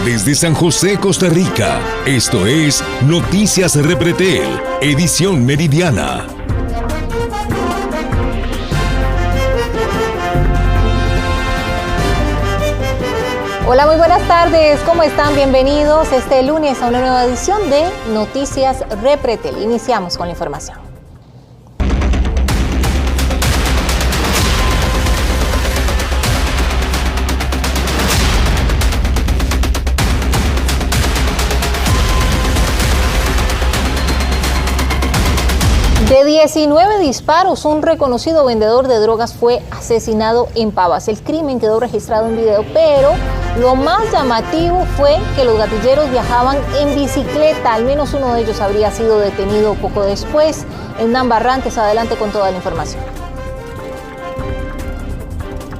Desde San José, Costa Rica, esto es Noticias Repretel, edición meridiana. Hola, muy buenas tardes, ¿cómo están? Bienvenidos este lunes a una nueva edición de Noticias Repretel. Iniciamos con la información. De 19 disparos, un reconocido vendedor de drogas fue asesinado en Pavas. El crimen quedó registrado en video, pero lo más llamativo fue que los gatilleros viajaban en bicicleta. Al menos uno de ellos habría sido detenido poco después. Hernán Barrantes, adelante con toda la información.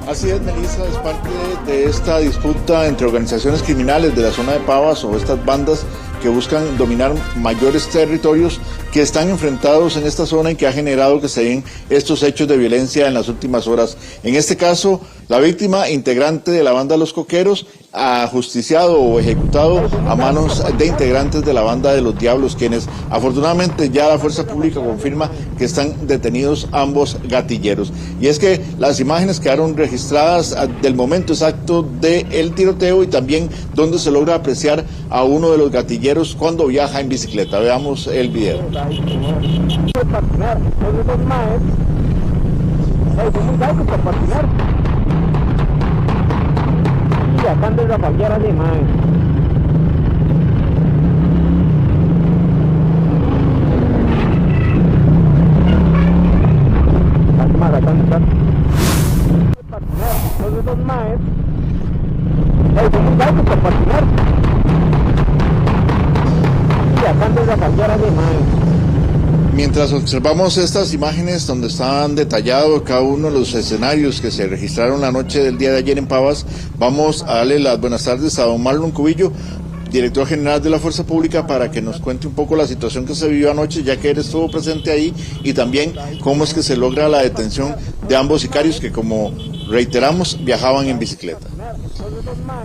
Así es, Melissa, es parte de esta disputa entre organizaciones criminales de la zona de Pavas o estas bandas que buscan dominar mayores territorios que están enfrentados en esta zona y que ha generado que se den estos hechos de violencia en las últimas horas. En este caso, la víctima, integrante de la banda Los Coqueros, ajusticiado o ejecutado a manos de integrantes de la banda de Los Diablos, quienes afortunadamente ya la fuerza pública confirma que están detenidos ambos gatilleros. Y es que las imágenes quedaron registradas del momento exacto del tiroteo y también donde se logra apreciar a uno de los gatilleros cuando viaja en bicicleta. Veamos el video. Acá de la fallera de mae. Mientras observamos estas imágenes donde están detallados cada uno de los escenarios que se registraron la noche del día de ayer en Pavas, vamos a darle las buenas tardes a don Marlon Cubillo, director general de la Fuerza Pública, para que nos cuente un poco la situación que se vivió anoche, ya que él estuvo presente ahí, y también cómo es que se logra la detención de ambos sicarios que, como reiteramos, viajaban en bicicleta.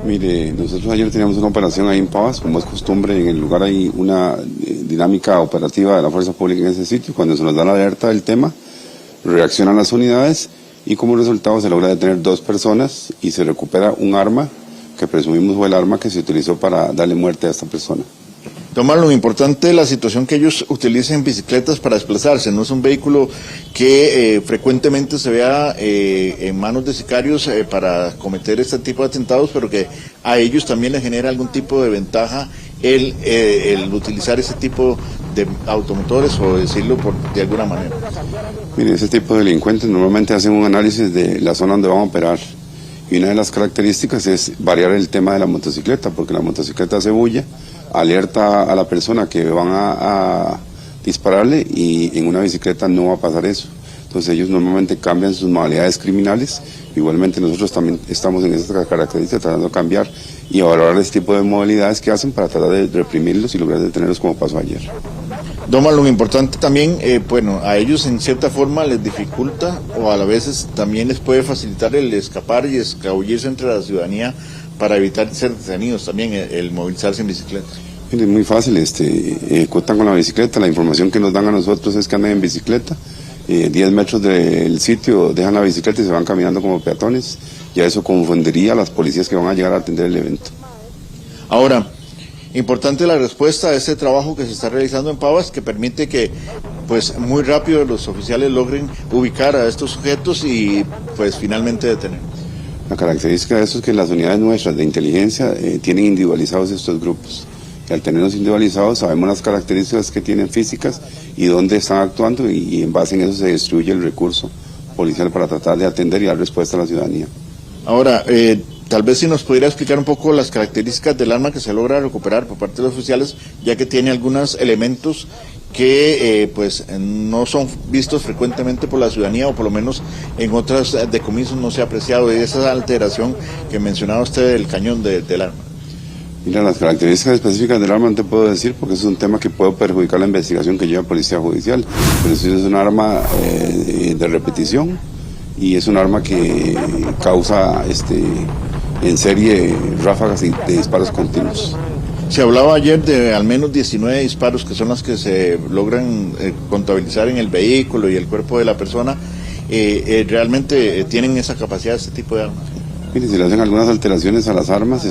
Mire, nosotros ayer teníamos una operación ahí en Pavas, como es costumbre, en el lugar hay una dinámica operativa de la Fuerza Pública en ese sitio. Cuando se nos da la alerta del tema, reaccionan las unidades y como resultado se logra detener 2 personas y se recupera un arma que presumimos fue el arma que se utilizó para darle muerte a esta persona. Tomar lo importante de la situación que ellos utilicen bicicletas para desplazarse, no es un vehículo que frecuentemente se vea en manos de sicarios para cometer este tipo de atentados, pero que a ellos también les genera algún tipo de ventaja el utilizar ese tipo de automotores, o decirlo de alguna manera. Mire, ese tipo de delincuentes normalmente hacen un análisis de la zona donde van a operar. Y una de las características es variar el tema de la motocicleta, porque la motocicleta hace bulla, alerta a la persona que van a dispararle, y en una bicicleta no va a pasar eso. Entonces ellos normalmente cambian sus modalidades criminales. Igualmente nosotros también estamos en esta característica tratando de cambiar y evaluar este tipo de modalidades que hacen para tratar de reprimirlos y lograr detenerlos como pasó ayer. Doma, lo importante también, a ellos en cierta forma les dificulta, o a la vez también les puede facilitar el escapar y escabullirse entre la ciudadanía para evitar ser detenidos también, el movilizarse en bicicleta. Es muy fácil, cuentan con la bicicleta, la información que nos dan a nosotros es que andan en bicicleta, 10 metros del sitio dejan la bicicleta y se van caminando como peatones. Ya eso confundiría a las policías que van a llegar a atender el evento. Ahora, importante la respuesta a este trabajo que se está realizando en Pavas, que permite que pues muy rápido los oficiales logren ubicar a estos sujetos y pues finalmente detener. La característica de esto es que las unidades nuestras de inteligencia tienen individualizados estos grupos. Y al tenerlos individualizados sabemos las características que tienen físicas y dónde están actuando, y en base en eso se distribuye el recurso policial para tratar de atender y dar respuesta a la ciudadanía. Ahora, tal vez si nos pudiera explicar un poco las características del arma que se logra recuperar por parte de los oficiales, ya que tiene algunos elementos que pues no son vistos frecuentemente por la ciudadanía, o por lo menos en otros decomisos no se ha apreciado de esa alteración que mencionaba usted del cañón del arma. Mira, las características específicas del arma no te puedo decir porque es un tema que puede perjudicar la investigación que lleva Policía Judicial, pero sí es un arma de repetición y es un arma que causa en serie ráfagas de disparos continuos. Se hablaba ayer de al menos 19 disparos que son los que se logran contabilizar en el vehículo y el cuerpo de la persona. ¿Realmente tienen esa capacidad este tipo de armas? Mire, si le hacen algunas alteraciones a las armas,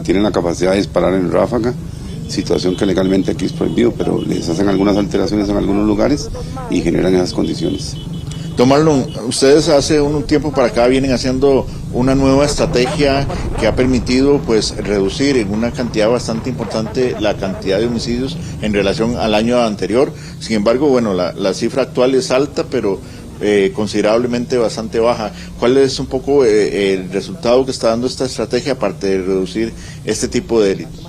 tienen la capacidad de disparar en ráfaga, situación que legalmente aquí es prohibido, pero les hacen algunas alteraciones en algunos lugares y generan esas condiciones. Don Marlon, ustedes hace un tiempo para acá vienen haciendo una nueva estrategia que ha permitido pues reducir en una cantidad bastante importante la cantidad de homicidios en relación al año anterior. Sin embargo, bueno, la cifra actual es alta, pero considerablemente bastante baja. ¿Cuál es un poco el resultado que está dando esta estrategia aparte de reducir este tipo de delitos?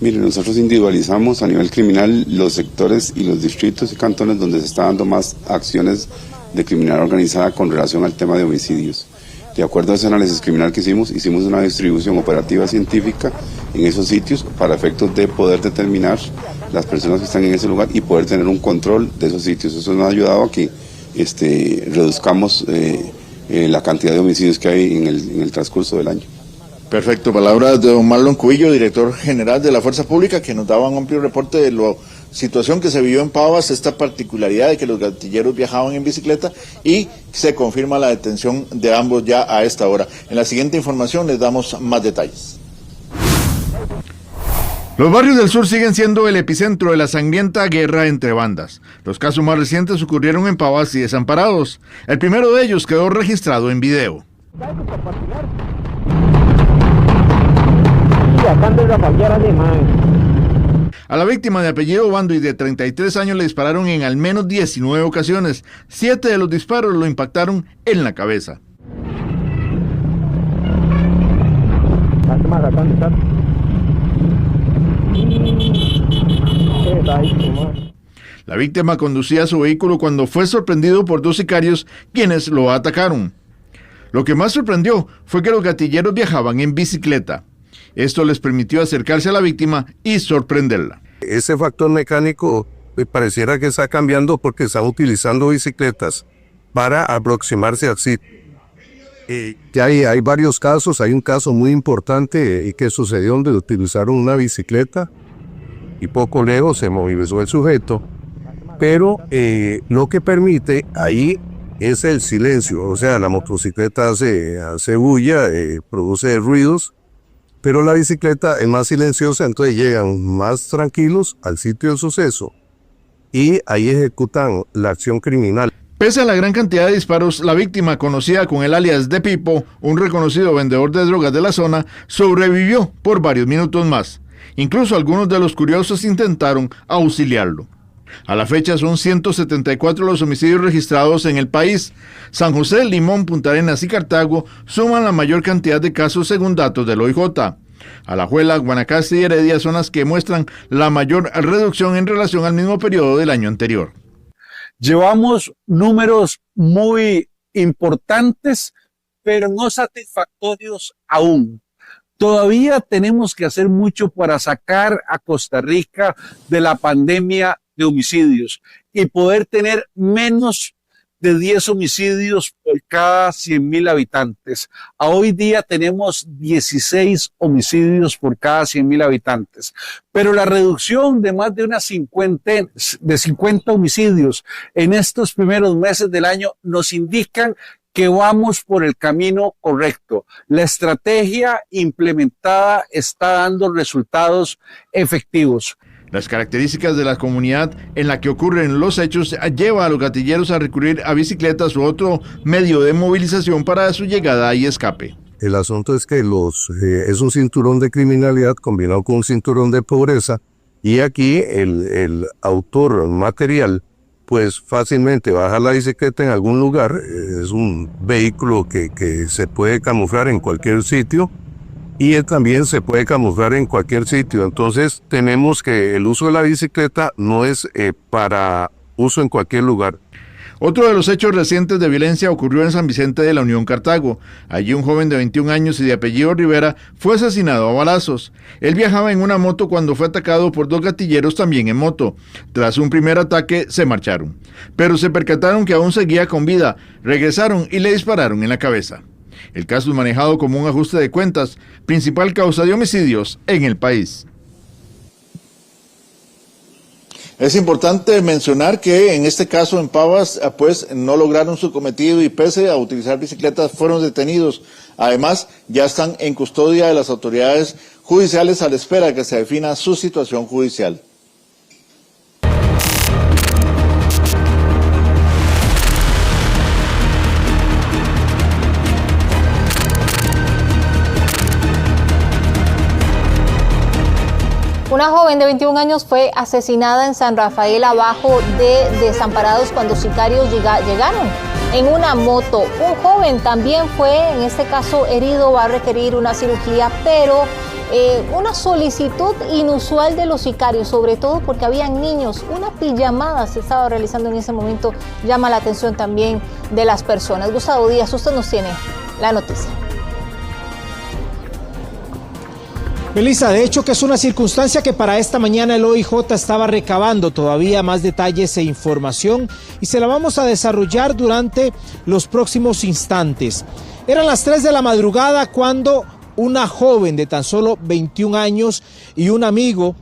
Mire, nosotros individualizamos a nivel criminal los sectores y los distritos y cantones donde se está dando más acciones de criminalidad organizada con relación al tema de homicidios. De acuerdo a ese análisis criminal que hicimos una distribución operativa científica en esos sitios para efectos de poder determinar las personas que están en ese lugar y poder tener un control de esos sitios. Eso nos ha ayudado a que reduzcamos la cantidad de homicidios que hay en el transcurso del año. Perfecto, palabras de don Marlon Cubillo, director general de la Fuerza Pública, que nos daba un amplio reporte de la situación que se vivió en Pavas, esta particularidad de que los gatilleros viajaban en bicicleta y se confirma la detención de ambos ya a esta hora. En la siguiente información les damos más detalles. Los barrios del sur siguen siendo el epicentro de la sangrienta guerra entre bandas. Los casos más recientes ocurrieron en Pavas y Desamparados. El primero de ellos quedó registrado en video. A la víctima de apellido Bando y de 33 años le dispararon en al menos 19 ocasiones. 7 de los disparos lo impactaron en la cabeza. La víctima conducía su vehículo cuando fue sorprendido por 2 sicarios quienes lo atacaron. Lo que más sorprendió fue que los gatilleros viajaban en bicicleta. Esto les permitió acercarse a la víctima y sorprenderla. Ese factor mecánico pareciera que está cambiando porque están utilizando bicicletas para aproximarse al sitio. Ya hay varios casos, hay un caso muy importante que sucedió donde utilizaron una bicicleta y poco lejos se movilizó el sujeto, pero lo que permite ahí es el silencio, o sea, la motocicleta hace bulla, produce ruidos, pero la bicicleta es más silenciosa, entonces llegan más tranquilos al sitio del suceso y ahí ejecutan la acción criminal. Pese a la gran cantidad de disparos, la víctima, conocida con el alias de Pipo, un reconocido vendedor de drogas de la zona, sobrevivió por varios minutos más. Incluso algunos de los curiosos intentaron auxiliarlo. A la fecha son 174 los homicidios registrados en el país. San José, Limón, Punta Arenas y Cartago suman la mayor cantidad de casos según datos del OIJ. Alajuela, Guanacaste y Heredia son las que muestran la mayor reducción en relación al mismo periodo del año anterior. Llevamos números muy importantes, pero no satisfactorios aún. Todavía tenemos que hacer mucho para sacar a Costa Rica de la pandemia de homicidios y poder tener menos de 10 homicidios por cada 100.000 habitantes. A hoy día tenemos 16 homicidios por cada 100.000 habitantes. Pero la reducción de más de 50 homicidios en estos primeros meses del año nos indican que vamos por el camino correcto. La estrategia implementada está dando resultados efectivos. Las características de la comunidad en la que ocurren los hechos lleva a los gatilleros a recurrir a bicicletas u otro medio de movilización para su llegada y escape. El asunto es que es un cinturón de criminalidad combinado con un cinturón de pobreza y aquí el autor material pues fácilmente baja la bicicleta en algún lugar, es un vehículo que se puede camuflar en cualquier sitio y también se puede camuflar en cualquier sitio. Entonces tenemos que el uso de la bicicleta no es para uso en cualquier lugar. Otro de los hechos recientes de violencia ocurrió en San Vicente de la Unión, Cartago. Allí un joven de 21 años y de apellido Rivera fue asesinado a balazos. Él viajaba en una moto cuando fue atacado por 2 gatilleros también en moto. Tras un primer ataque se marcharon, pero se percataron que aún seguía con vida. Regresaron y le dispararon en la cabeza. El caso es manejado como un ajuste de cuentas, principal causa de homicidios en el país. Es importante mencionar que en este caso en Pavas, pues no lograron su cometido y pese a utilizar bicicletas fueron detenidos. Además, ya están en custodia de las autoridades judiciales a la espera de que se defina su situación judicial. Una joven de 21 años fue asesinada en San Rafael Abajo de Desamparados cuando sicarios llegaron en una moto. Un joven también fue, en este caso, herido, va a requerir una cirugía, pero una solicitud inusual de los sicarios, sobre todo porque habían niños. Una pijamada se estaba realizando en ese momento, llama la atención también de las personas. Gustavo Díaz, usted nos tiene la noticia. Melissa, de hecho que es una circunstancia que para esta mañana el OIJ estaba recabando todavía más detalles e información y se la vamos a desarrollar durante los próximos instantes. Eran las 3 de la madrugada cuando una joven de tan solo 21 años y un amigo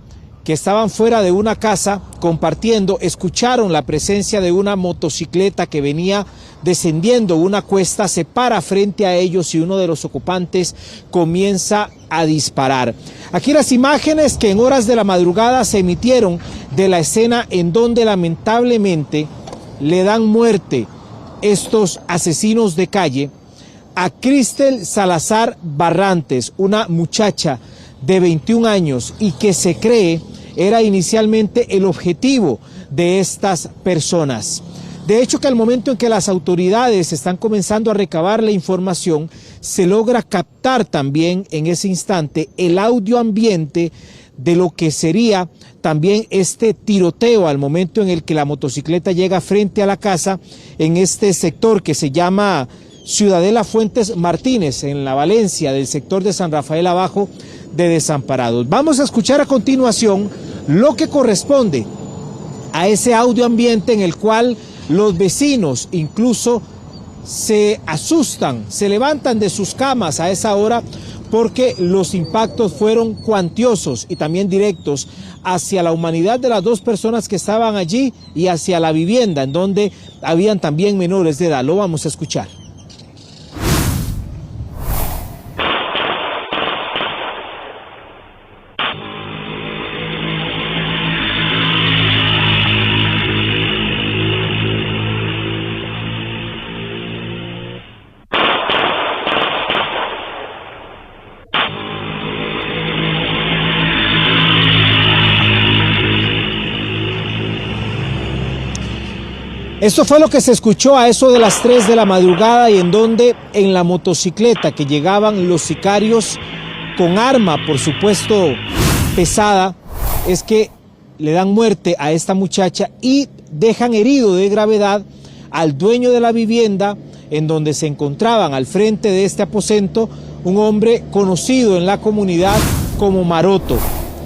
que estaban fuera de una casa compartiendo, escucharon la presencia de una motocicleta que venía descendiendo una cuesta, se para frente a ellos y uno de los ocupantes comienza a disparar. Aquí las imágenes que en horas de la madrugada se emitieron de la escena en donde lamentablemente le dan muerte estos asesinos de calle a Cristel Salazar Barrantes, una muchacha de 21 años y que se cree era inicialmente el objetivo de estas personas. De hecho, que al momento en que las autoridades están comenzando a recabar la información, se logra captar también en ese instante el audio ambiente de lo que sería también este tiroteo al momento en el que la motocicleta llega frente a la casa en este sector que se llama Ciudadela Fuentes Martínez, en la Valencia, del sector de San Rafael Abajo de Desamparados. Vamos a escuchar a continuación lo que corresponde a ese audio ambiente en el cual los vecinos incluso se asustan, se levantan de sus camas a esa hora porque los impactos fueron cuantiosos y también directos hacia la humanidad de las dos personas que estaban allí y hacia la vivienda en donde habían también menores de edad. Lo vamos a escuchar. Esto fue lo que se escuchó a eso de las 3 de la madrugada y en donde en la motocicleta que llegaban los sicarios con arma, por supuesto pesada, es que le dan muerte a esta muchacha y dejan herido de gravedad al dueño de la vivienda en donde se encontraban al frente de este aposento un hombre conocido en la comunidad como Maroto.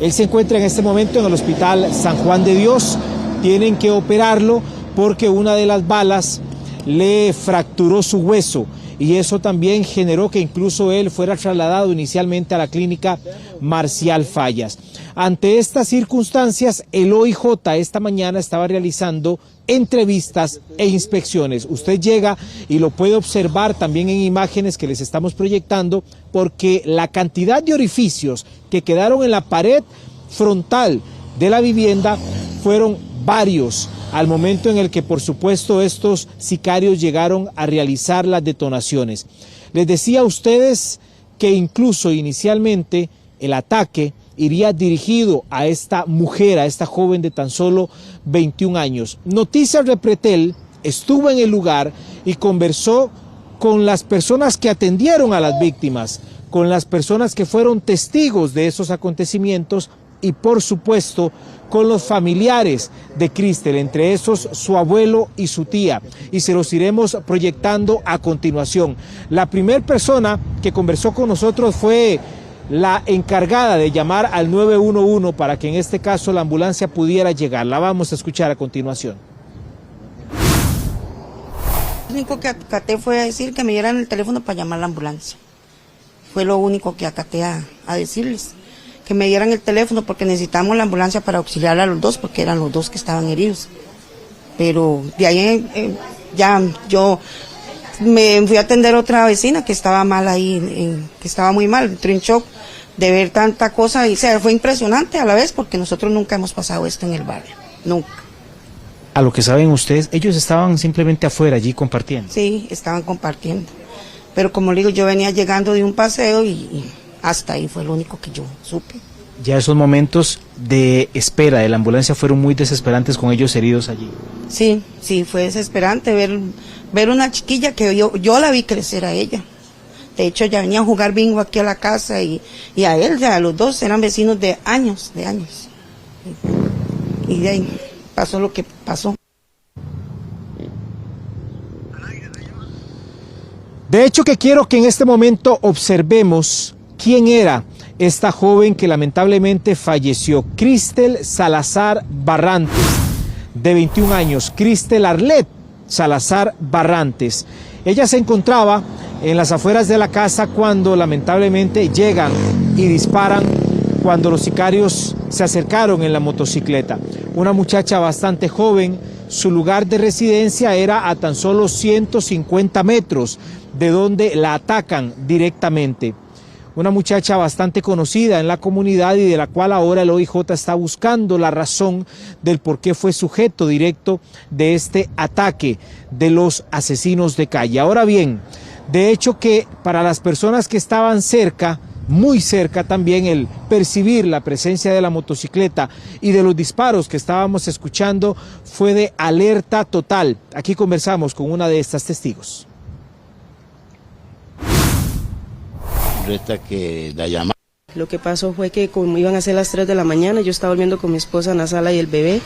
Él se encuentra en este momento en el Hospital San Juan de Dios, tienen que operarlo porque una de las balas le fracturó su hueso y eso también generó que incluso él fuera trasladado inicialmente a la clínica Marcial Fallas. Ante estas circunstancias, el OIJ esta mañana estaba realizando entrevistas e inspecciones. Usted llega y lo puede observar también en imágenes que les estamos proyectando porque la cantidad de orificios que quedaron en la pared frontal de la vivienda fueron varios al momento en el que, por supuesto, estos sicarios llegaron a realizar las detonaciones. Les decía a ustedes que incluso inicialmente el ataque iría dirigido a esta mujer, a esta joven de tan solo 21 años. Noticias Repretel estuvo en el lugar y conversó con las personas que atendieron a las víctimas, con las personas que fueron testigos de esos acontecimientos y, por supuesto, con los familiares de Cristel, entre esos su abuelo y su tía, y se los iremos proyectando a continuación. La primera persona que conversó con nosotros fue la encargada de llamar al 911 para que en este caso la ambulancia pudiera llegar. La vamos a escuchar a continuación. único que acaté fue a decir que me dieran el teléfono para llamar a la ambulancia. Fue lo único que acaté a decirles, que me dieran el teléfono porque necesitamos la ambulancia para auxiliar a los dos, porque eran los dos que estaban heridos. Pero de ahí ya yo me fui a atender a otra vecina que estaba mal ahí, que estaba muy mal, entré en shock de ver tanta cosa, y o sea, fue impresionante a la vez porque nosotros nunca hemos pasado esto en el barrio, nunca. A lo que saben ustedes, ellos estaban simplemente afuera allí compartiendo. Sí, estaban compartiendo, pero como le digo, yo venía llegando de un paseo y hasta ahí fue lo único que yo supe. Ya esos momentos de espera de la ambulancia fueron muy desesperantes con ellos heridos allí. Sí, fue desesperante ver una chiquilla que yo la vi crecer a ella. De hecho, ya venía a jugar bingo aquí a la casa y a él, ya los dos eran vecinos de años. Y de ahí pasó lo que pasó. De hecho, que quiero que en este momento observemos quién era esta joven que lamentablemente falleció, Cristel Salazar Barrantes, de 21 años, Cristel Arlet Salazar Barrantes. Ella se encontraba en las afueras de la casa cuando lamentablemente llegan y disparan cuando los sicarios se acercaron en la motocicleta. Una muchacha bastante joven, su lugar de residencia era a tan solo 150 metros de donde la atacan directamente. Una muchacha bastante conocida en la comunidad y de la cual ahora el OIJ está buscando la razón del por qué fue sujeto directo de este ataque de los asesinos de calle. Ahora bien, de hecho que para las personas que estaban cerca, muy cerca también, el percibir la presencia de la motocicleta y de los disparos que estábamos escuchando fue de alerta total. Aquí conversamos con una de estas testigos. Que la llama. Lo que pasó fue que como iban a ser las 3 de la mañana, yo estaba durmiendo con mi esposa en la sala y el bebé,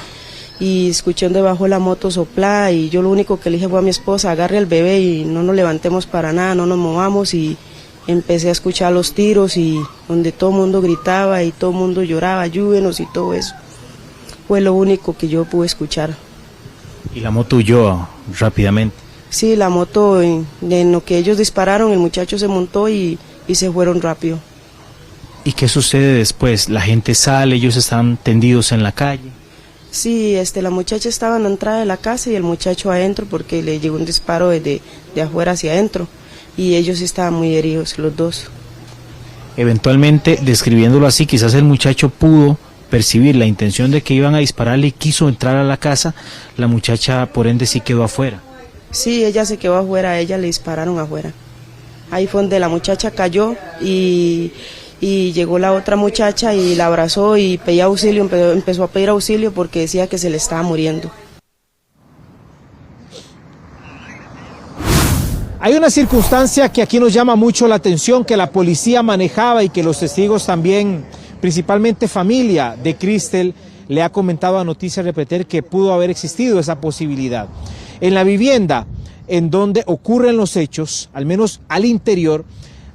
y escuché debajo de la moto soplar, y yo lo único que le dije fue a mi esposa, agarre al bebé y no nos levantemos para nada, no nos movamos, y empecé a escuchar los tiros y donde todo el mundo gritaba y todo el mundo lloraba, ayúdenos y todo eso. Fue lo único que yo pude escuchar. ¿Y la moto huyó rápidamente? Sí, la moto, en lo que ellos dispararon, el muchacho se montó y se fueron rápido. ¿Y qué sucede después? ¿La gente sale, ellos están tendidos en la calle? Sí, la muchacha estaba en la entrada de la casa y el muchacho adentro porque le llegó un disparo de afuera hacia adentro y ellos estaban muy heridos, los dos. Eventualmente, describiéndolo así, quizás el muchacho pudo percibir la intención de que iban a dispararle y quiso entrar a la casa, la muchacha por ende sí quedó afuera. Sí, ella se quedó afuera, a ella le dispararon afuera. Ahí fue donde la muchacha cayó y llegó la otra muchacha y la abrazó y pedía auxilio, empezó a pedir auxilio porque decía que se le estaba muriendo. Hay una circunstancia que aquí nos llama mucho la atención, que la policía manejaba y que los testigos también, principalmente familia de Cristel, le ha comentado a Noticias Repretel que pudo haber existido esa posibilidad. En la vivienda en donde ocurren los hechos, al menos al interior,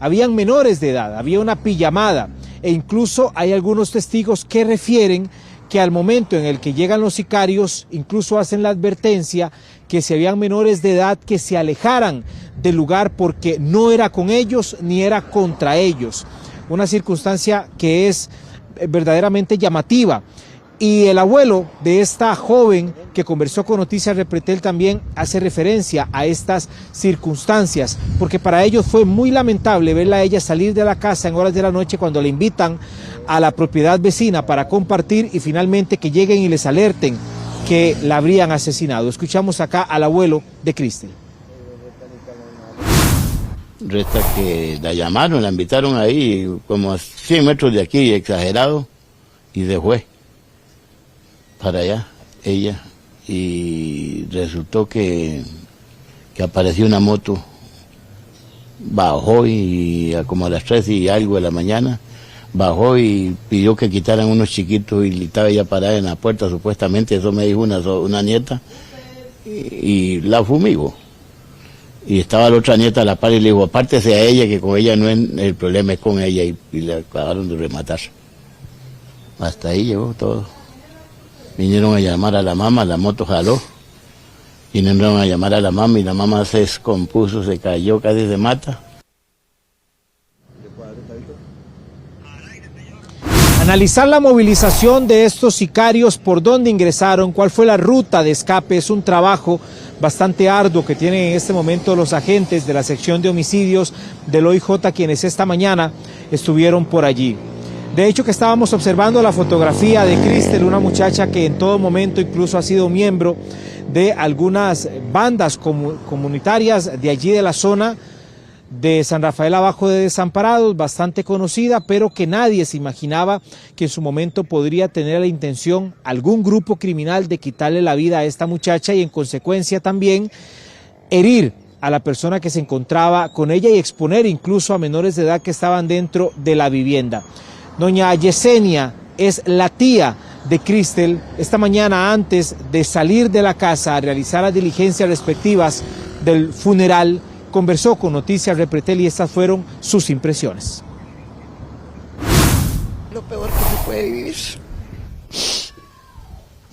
habían menores de edad, había una pijamada e incluso hay algunos testigos que refieren que al momento en el que llegan los sicarios, incluso hacen la advertencia que si habían menores de edad que se alejaran del lugar porque no era con ellos ni era contra ellos. Una circunstancia que es verdaderamente llamativa. Y el abuelo de esta joven que conversó con Noticias Repretel también hace referencia a estas circunstancias, porque para ellos fue muy lamentable verla a ella salir de la casa en horas de la noche cuando le invitan a la propiedad vecina para compartir y finalmente que lleguen y les alerten que la habrían asesinado. Escuchamos acá al abuelo de Cristel. Resta que la llamaron, la invitaron ahí como a 100 metros de aquí, exagerado, y se fue para allá, ella, y resultó que apareció una moto, bajó y como a las 3 y algo de la mañana, bajó y pidió que quitaran unos chiquitos y estaba ella parada en la puerta, supuestamente, eso me dijo una nieta, y la fumigó. Y estaba la otra nieta a la par y le dijo, apártese a ella, que con ella no es, el problema es con ella, y le acabaron de rematar. Hasta ahí llegó todo. Vinieron a llamar a la mamá, la moto jaló, Vinieron a llamar a la mamá y la mamá se descompuso, se cayó, casi se mata. Analizar la movilización de estos sicarios, por dónde ingresaron, cuál fue la ruta de escape, es un trabajo bastante arduo que tienen en este momento los agentes de la sección de homicidios del OIJ, quienes esta mañana estuvieron por allí. De hecho, que estábamos observando la fotografía de Cristel, una muchacha que en todo momento incluso ha sido miembro de algunas bandas comunitarias de allí de la zona de San Rafael Abajo de Desamparados, bastante conocida, pero que nadie se imaginaba que en su momento podría tener la intención algún grupo criminal de quitarle la vida a esta muchacha y en consecuencia también herir a la persona que se encontraba con ella y exponer incluso a menores de edad que estaban dentro de la vivienda. Doña Yesenia es la tía de Cristel. Esta mañana, antes de salir de la casa a realizar las diligencias respectivas del funeral, conversó con Noticias Repretel y estas fueron sus impresiones. Lo peor que se puede vivir.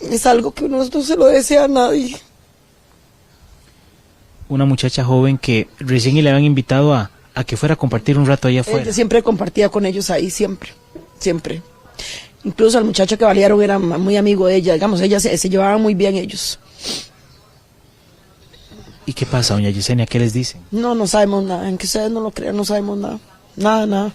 Es algo que uno no se lo desea a nadie. Una muchacha joven que recién le habían invitado a que fuera a compartir un rato allá afuera. Ella siempre compartía con ellos ahí, siempre. Incluso el muchacho que balearon era muy amigo de ella, digamos, ella se llevaban muy bien ellos. ¿Y qué pasa, doña Yesenia? ¿Qué les dicen? No sabemos nada, en que ustedes no lo crean, no sabemos nada. Nada.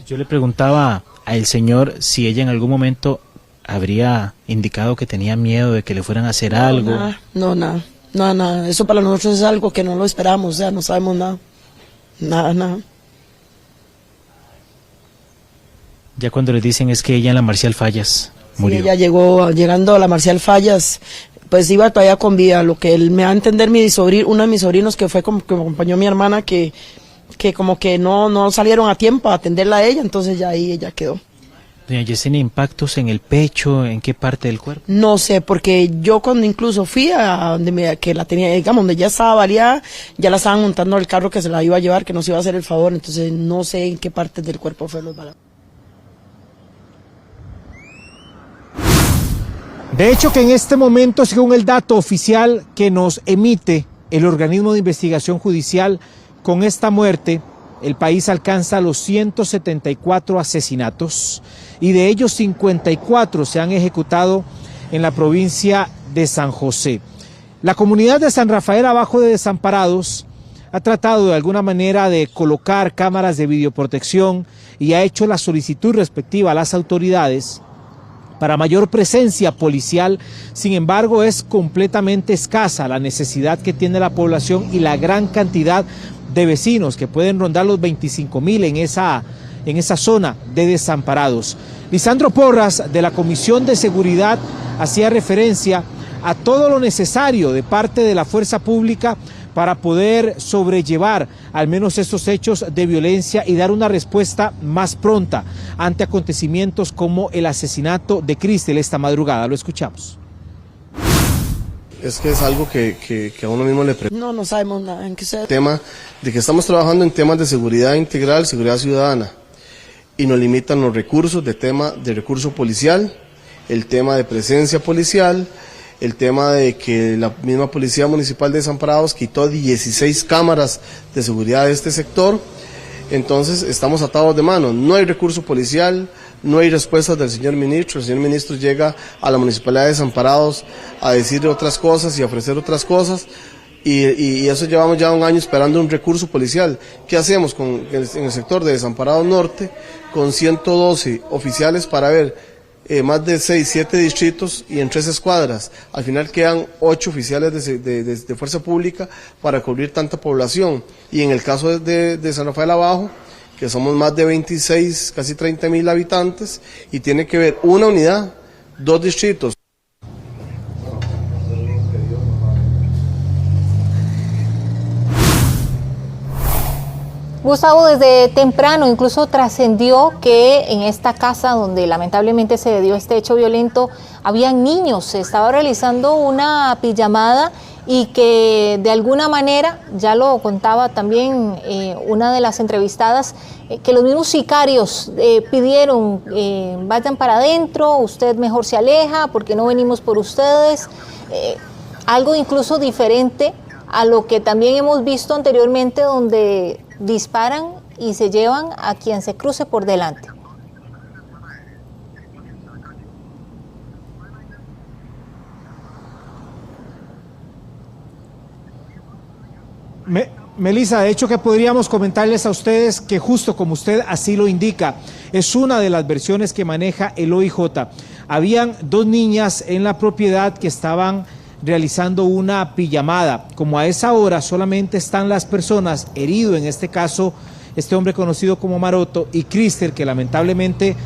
Yo le preguntaba al señor si ella en algún momento habría indicado que tenía miedo de que le fueran a hacer algo. Nada. Eso para nosotros es algo que no lo esperamos, o sea, no sabemos nada. Nada. Ya cuando les dicen es que ella en la Marcial Fallas murió. Sí, ella llegando a la Marcial Fallas, pues iba todavía con vida. Lo que él me da a entender uno de mis sobrinos que fue como que me acompañó a mi hermana, que como que no salieron a tiempo a atenderla a ella, entonces ya ahí ella quedó. Doña Yesenia, ¿impactos en el pecho? ¿En qué parte del cuerpo? No sé, porque yo cuando incluso fui a donde que la tenía, digamos, donde ya estaba baleada, ya la estaban montando al carro que se la iba a llevar, que nos iba a hacer el favor, entonces no sé en qué parte del cuerpo fue los balazos. De hecho que en este momento, según el dato oficial que nos emite el organismo de investigación judicial, con esta muerte el país alcanza los 174 asesinatos y de ellos 54 se han ejecutado en la provincia de San José. La comunidad de San Rafael Abajo de Desamparados ha tratado de alguna manera de colocar cámaras de videoprotección y ha hecho la solicitud respectiva a las autoridades para mayor presencia policial. Sin embargo, es completamente escasa la necesidad que tiene la población y la gran cantidad de vecinos que pueden rondar los 25,000 en esa zona de desamparados. Lisandro Porras, de la Comisión de Seguridad, hacía referencia a todo lo necesario de parte de la fuerza pública para poder sobrellevar al menos estos hechos de violencia y dar una respuesta más pronta ante acontecimientos como el asesinato de Cristel esta madrugada. Lo escuchamos. Es que es algo que a uno mismo le preocupa. No sabemos nada. ¿En qué se... tema de que estamos trabajando en temas de seguridad integral, seguridad ciudadana, y nos limitan los recursos de tema de recurso policial, el tema de presencia policial, el tema de que la misma Policía Municipal de Desamparados quitó 16 cámaras de seguridad de este sector. Entonces estamos atados de manos, no hay recurso policial, no hay respuestas del señor ministro. El señor ministro llega a la Municipalidad de Desamparados a decir otras cosas y a ofrecer otras cosas, y eso llevamos ya un año esperando un recurso policial. ¿Qué hacemos en el sector de Desamparados Norte con 112 oficiales para ver más de 6, 7 distritos y en 3 escuadras? Al final quedan 8 oficiales de fuerza pública para cubrir tanta población. Y en el caso de San Rafael Abajo, que somos más de 26, casi 30,000 habitantes, y tiene que ver una unidad, 2 distritos. Gustavo, desde temprano incluso trascendió que en esta casa donde lamentablemente se dio este hecho violento habían niños, se estaba realizando una pijamada y que de alguna manera, ya lo contaba también una de las entrevistadas, que los mismos sicarios pidieron vayan para adentro, usted mejor se aleja porque no venimos por ustedes. algo incluso diferente a lo que también hemos visto anteriormente, donde disparan y se llevan a quien se cruce por delante. Melissa, de hecho que podríamos comentarles a ustedes que justo como usted así lo indica, es una de las versiones que maneja el OIJ. Habían 2 niñas en la propiedad que estaban realizando una pijamada. Como a esa hora solamente están las personas heridas, en este caso este hombre conocido como Maroto y Crister, que lamentablemente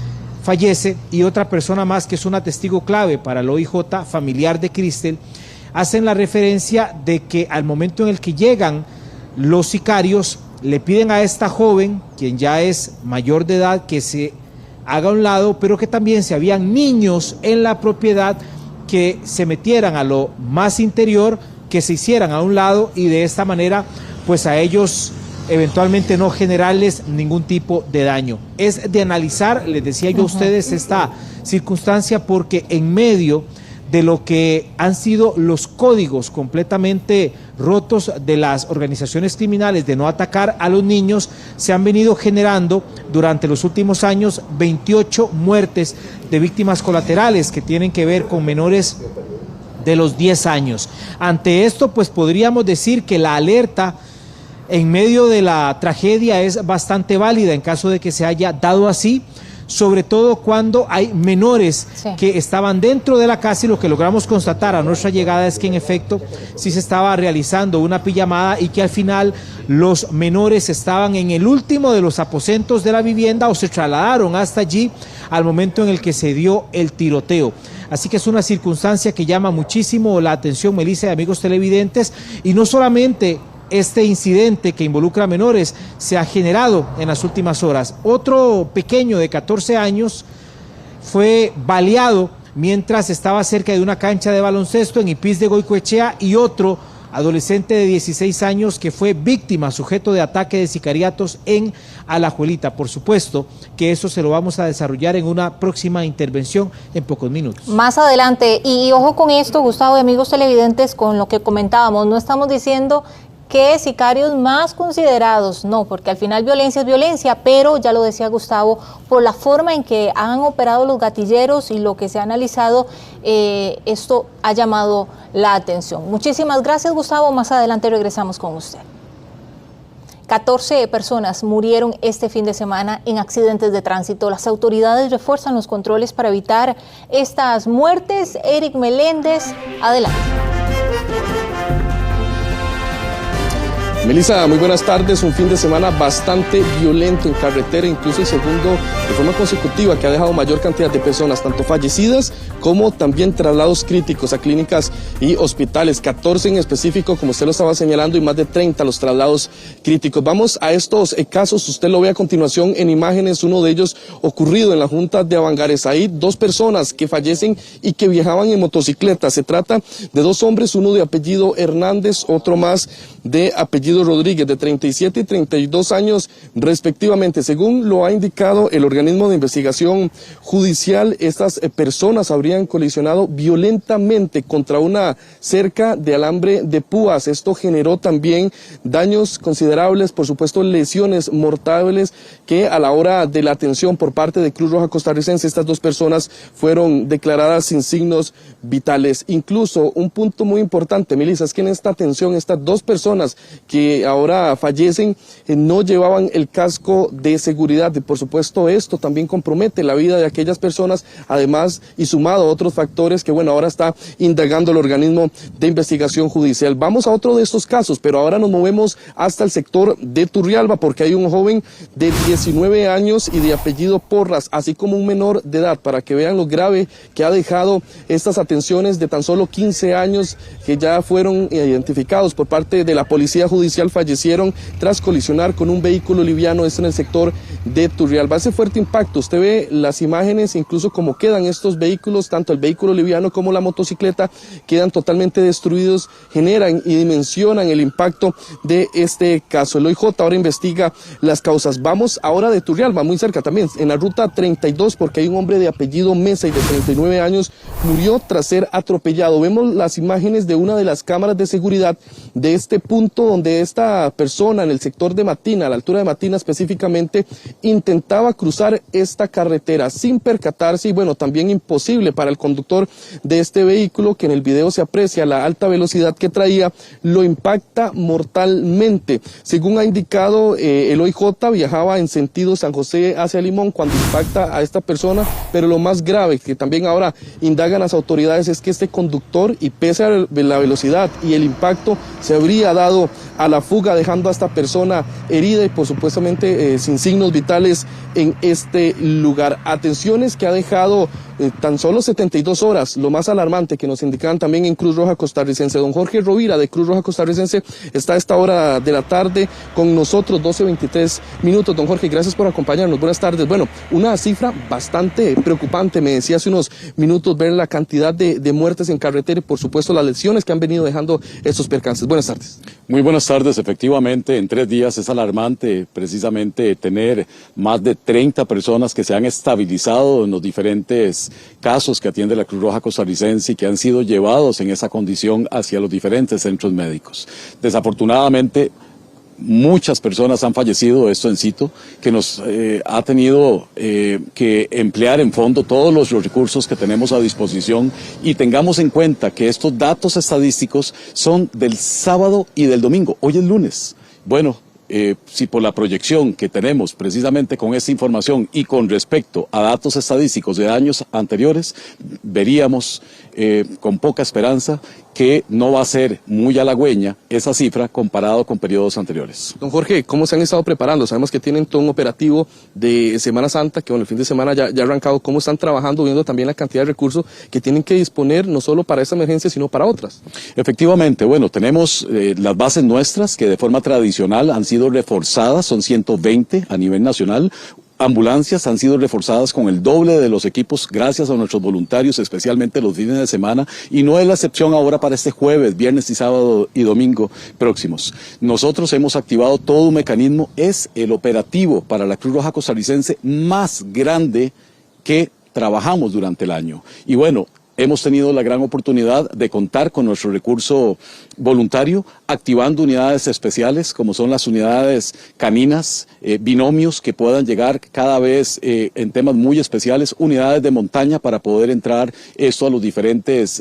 fallece, y otra persona más que es una testigo clave para el OIJ, familiar de Crister, hacen la referencia de que al momento en el que llegan los sicarios, le piden a esta joven, quien ya es mayor de edad, que se haga a un lado, pero que también si habían niños en la propiedad, que se metieran a lo más interior, que se hicieran a un lado y de esta manera pues a ellos eventualmente no generarles ningún tipo de daño. Es de analizar, les decía yo a ustedes, esta circunstancia, porque en medio de lo que han sido los códigos completamente rotos de las organizaciones criminales de no atacar a los niños, se han venido generando durante los últimos años 28 muertes de víctimas colaterales que tienen que ver con menores de los 10 años. Ante esto, pues podríamos decir que la alerta en medio de la tragedia es bastante válida en caso de que se haya dado así, sobre todo cuando hay menores que estaban dentro de la casa, y lo que logramos constatar a nuestra llegada es que en efecto sí se estaba realizando una pijamada y que al final los menores estaban en el último de los aposentos de la vivienda o se trasladaron hasta allí al momento en el que se dio el tiroteo. Así que es una circunstancia que llama muchísimo la atención, Melissa y amigos televidentes, y no solamente este incidente que involucra a menores se ha generado en las últimas horas. Otro pequeño de 14 años fue baleado mientras estaba cerca de una cancha de baloncesto en Ipis de Goicoechea, y otro adolescente de 16 años que fue víctima, sujeto de ataque de sicariatos en Alajuelita. Por supuesto que eso se lo vamos a desarrollar en una próxima intervención en pocos minutos. Más adelante, y ojo con esto, Gustavo y amigos televidentes, con lo que comentábamos, no estamos diciendo que sicarios más considerados, no, porque al final violencia es violencia, pero ya lo decía Gustavo, por la forma en que han operado los gatilleros y lo que se ha analizado, esto ha llamado la atención. Muchísimas gracias, Gustavo, más adelante regresamos con usted. 14 personas murieron este fin de semana en accidentes de tránsito. Las autoridades refuerzan los controles para evitar estas muertes. Eric Meléndez, adelante. Melissa, muy buenas tardes. Un fin de semana bastante violento en carretera, incluso el segundo de forma consecutiva, que ha dejado mayor cantidad de personas, tanto fallecidas como también traslados críticos a clínicas y hospitales. 14 en específico, como usted lo estaba señalando, y más de 30 los traslados críticos. Vamos a estos casos, usted lo ve a continuación en imágenes, uno de ellos ocurrido en la Junta de Avangaresaí, 2 personas que fallecen y que viajaban en motocicleta. Se trata de 2 hombres, uno de apellido Hernández, otro más de apellido Rodríguez, de 37 y 32 años respectivamente. Según lo ha indicado el organismo de investigación judicial, estas personas habrían colisionado violentamente contra una cerca de alambre de púas. Esto generó también daños considerables, por supuesto lesiones mortales, que a la hora de la atención por parte de Cruz Roja Costarricense, estas 2 personas fueron declaradas sin signos vitales. Incluso un punto muy importante, Melissa, es que en esta atención, estas 2 personas que ahora fallecen no llevaban el casco de seguridad, y por supuesto esto también compromete la vida de aquellas personas, además y sumado a otros factores que bueno, ahora está indagando el organismo de investigación judicial. Vamos a otro de estos casos, pero ahora nos movemos hasta el sector de Turrialba, porque hay un joven de 19 años y de apellido Porras, así como un menor de edad, para que vean lo grave que ha dejado estas atenciones de tan solo 15 años que ya fueron identificados por parte de la policía judicial policial fallecieron tras colisionar con un vehículo liviano, esto en el sector de Turrialba. Hace fuerte impacto, usted ve las imágenes, incluso cómo quedan estos vehículos, tanto el vehículo liviano como la motocicleta, quedan totalmente destruidos, generan y dimensionan el impacto de este caso. El OIJ ahora investiga las causas. Vamos ahora de Turrialba, muy cerca también, en la ruta 32, porque hay un hombre de apellido Mesa y de 39 años murió tras ser atropellado. Vemos las imágenes de una de las cámaras de seguridad de este punto donde esta persona en el sector de Matina, a la altura de Matina específicamente, intentaba cruzar esta carretera sin percatarse y bueno, también imposible para el conductor de este vehículo, que en el video se aprecia la alta velocidad que traía, lo impacta mortalmente. Según ha indicado el OIJ, viajaba en sentido San José hacia Limón cuando impacta a esta persona, pero lo más grave que también ahora indagan las autoridades es que este conductor, y pese a la velocidad y el impacto, se habría dado a la fuga, dejando a esta persona herida y por supuestamente sin signos vitales en este lugar. Atenciones que ha dejado tan solo 72 horas, lo más alarmante que nos indican también en Cruz Roja Costarricense. Don Jorge Rovira de Cruz Roja Costarricense está a esta hora de la tarde con nosotros, 12:23 minutos. Don Jorge, gracias por acompañarnos. Buenas tardes. Bueno, una cifra bastante preocupante, me decía hace unos minutos, ver la cantidad de muertes en carretera y por supuesto las lesiones que han venido dejando estos percances. Buenas tardes. Muy buenas tardes. Efectivamente, en 3 días es alarmante precisamente tener más de 30 personas que se han estabilizado en los diferentes casos que atiende la Cruz Roja Costarricense y que han sido llevados en esa condición hacia los diferentes centros médicos. Desafortunadamente, muchas personas han fallecido, esto en Cito, que nos ha tenido que emplear en fondo todos los recursos que tenemos a disposición, y tengamos en cuenta que estos datos estadísticos son del sábado y del domingo. Hoy es lunes. Bueno, si por la proyección que tenemos precisamente con esta información y con respecto a datos estadísticos de años anteriores, veríamos con poca esperanza que no va a ser muy halagüeña esa cifra comparado con periodos anteriores. Don Jorge, ¿cómo se han estado preparando? Sabemos que tienen todo un operativo de Semana Santa, que bueno, el fin de semana ya ha arrancado. ¿Cómo están trabajando, viendo también la cantidad de recursos que tienen que disponer, no solo para esa emergencia, sino para otras? Efectivamente, bueno, tenemos las bases nuestras que de forma tradicional han sido reforzadas, son 120 a nivel nacional. Ambulancias han sido reforzadas con el doble de los equipos gracias a nuestros voluntarios, especialmente los fines de semana, y no es la excepción ahora para este jueves, viernes y sábado y domingo próximos. Nosotros hemos activado todo un mecanismo, es el operativo para la Cruz Roja Costarricense más grande que trabajamos durante el año. Y bueno, hemos tenido la gran oportunidad de contar con nuestro recurso voluntario, activando unidades especiales como son las unidades caninas, binomios que puedan llegar cada vez en temas muy especiales, unidades de montaña para poder entrar esto a los diferentes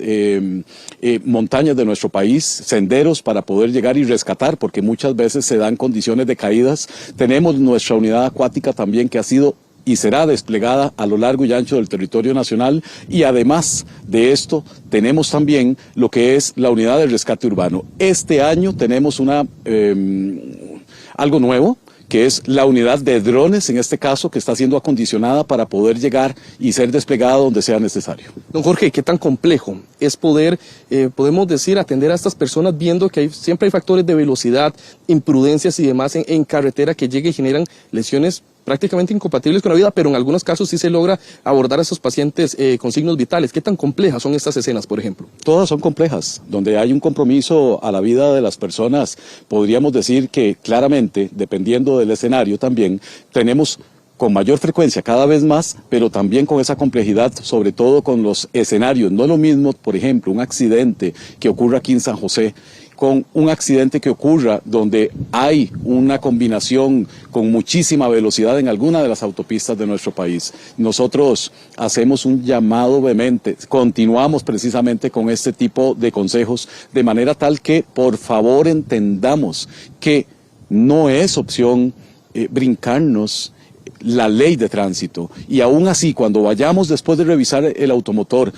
montañas de nuestro país, senderos para poder llegar y rescatar, porque muchas veces se dan condiciones de caídas. Tenemos nuestra unidad acuática también que ha sido y será desplegada a lo largo y ancho del territorio nacional, y además de esto tenemos también lo que es la unidad de rescate urbano. Este año tenemos algo nuevo, que es la unidad de drones, en este caso, que está siendo acondicionada para poder llegar y ser desplegada donde sea necesario. Don Jorge, ¿qué tan complejo es poder, podemos decir, atender a estas personas viendo que siempre hay factores de velocidad, imprudencias y demás en carretera que llegan y generan lesiones prácticamente incompatibles con la vida, pero en algunos casos sí se logra abordar a esos pacientes con signos vitales? ¿Qué tan complejas son estas escenas, por ejemplo? Todas son complejas. Donde hay un compromiso a la vida de las personas, podríamos decir que claramente, dependiendo del escenario también, tenemos con mayor frecuencia, cada vez más, pero también con esa complejidad, sobre todo con los escenarios. No es lo mismo, por ejemplo, un accidente que ocurra aquí en San José, con un accidente que ocurra donde hay una combinación con muchísima velocidad en alguna de las autopistas de nuestro país. Nosotros hacemos un llamado vehemente, continuamos precisamente con este tipo de consejos, de manera tal que por favor entendamos que no es opción brincarnos la ley de tránsito, y aún así cuando vayamos después de revisar el automotor,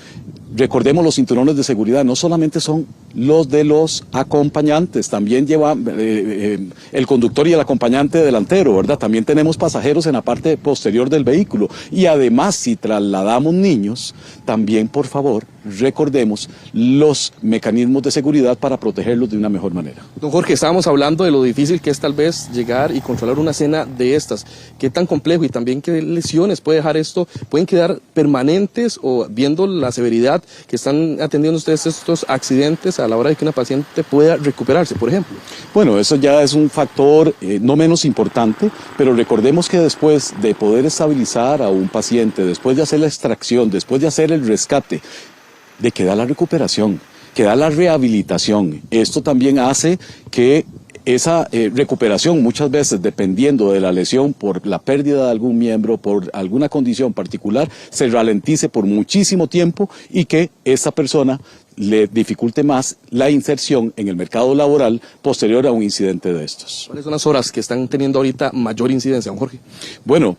recordemos los cinturones de seguridad, no solamente son los de los acompañantes, también lleva el conductor y el acompañante delantero, ¿verdad? También tenemos pasajeros en la parte posterior del vehículo, y además si trasladamos niños, también por favor recordemos los mecanismos de seguridad para protegerlos de una mejor manera. Don Jorge, estábamos hablando de lo difícil que es tal vez llegar y controlar una escena de estas. ¿Qué tan complejo y también qué lesiones puede dejar esto? ¿Pueden quedar permanentes o viendo la severidad que están atendiendo ustedes estos accidentes a la hora de que una paciente pueda recuperarse, por ejemplo? Bueno, eso ya es un factor no menos importante, pero recordemos que después de poder estabilizar a un paciente, después de hacer la extracción, después de hacer el rescate, de que da la recuperación, que da la rehabilitación. Esto también hace que esa recuperación, muchas veces dependiendo de la lesión por la pérdida de algún miembro, por alguna condición particular, se ralentice por muchísimo tiempo y que esa persona le dificulte más la inserción en el mercado laboral posterior a un incidente de estos. ¿Cuáles son las horas que están teniendo ahorita mayor incidencia, don Jorge? Bueno,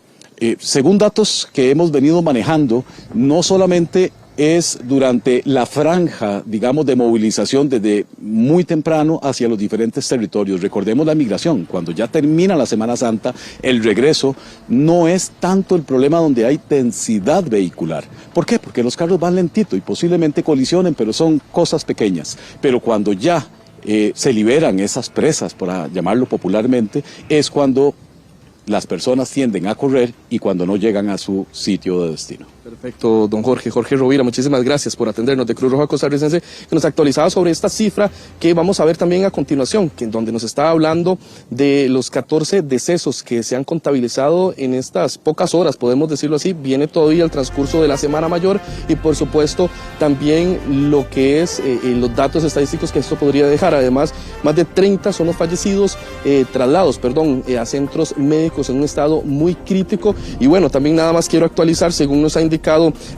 según datos que hemos venido manejando, no solamente es durante la franja, digamos, de movilización desde muy temprano hacia los diferentes territorios. Recordemos la migración, cuando ya termina la Semana Santa, el regreso no es tanto el problema donde hay densidad vehicular. ¿Por qué? Porque los carros van lentito y posiblemente colisionen, pero son cosas pequeñas. Pero cuando ya se liberan esas presas, por llamarlo popularmente, es cuando las personas tienden a correr y cuando no llegan a su sitio de destino. Perfecto, don Jorge. Jorge Rovira, muchísimas gracias por atendernos de Cruz Roja Costarricense, que nos actualizaba sobre esta cifra que vamos a ver también a continuación, que donde nos está hablando de los 14 decesos que se han contabilizado en estas pocas horas, podemos decirlo así. Viene todavía el transcurso de la Semana Mayor y por supuesto también lo que es los datos estadísticos que esto podría dejar. Además, más de 30 son los fallecidos, traslados a centros médicos en un estado muy crítico. Y bueno, también nada más quiero actualizar, según nos ha indicado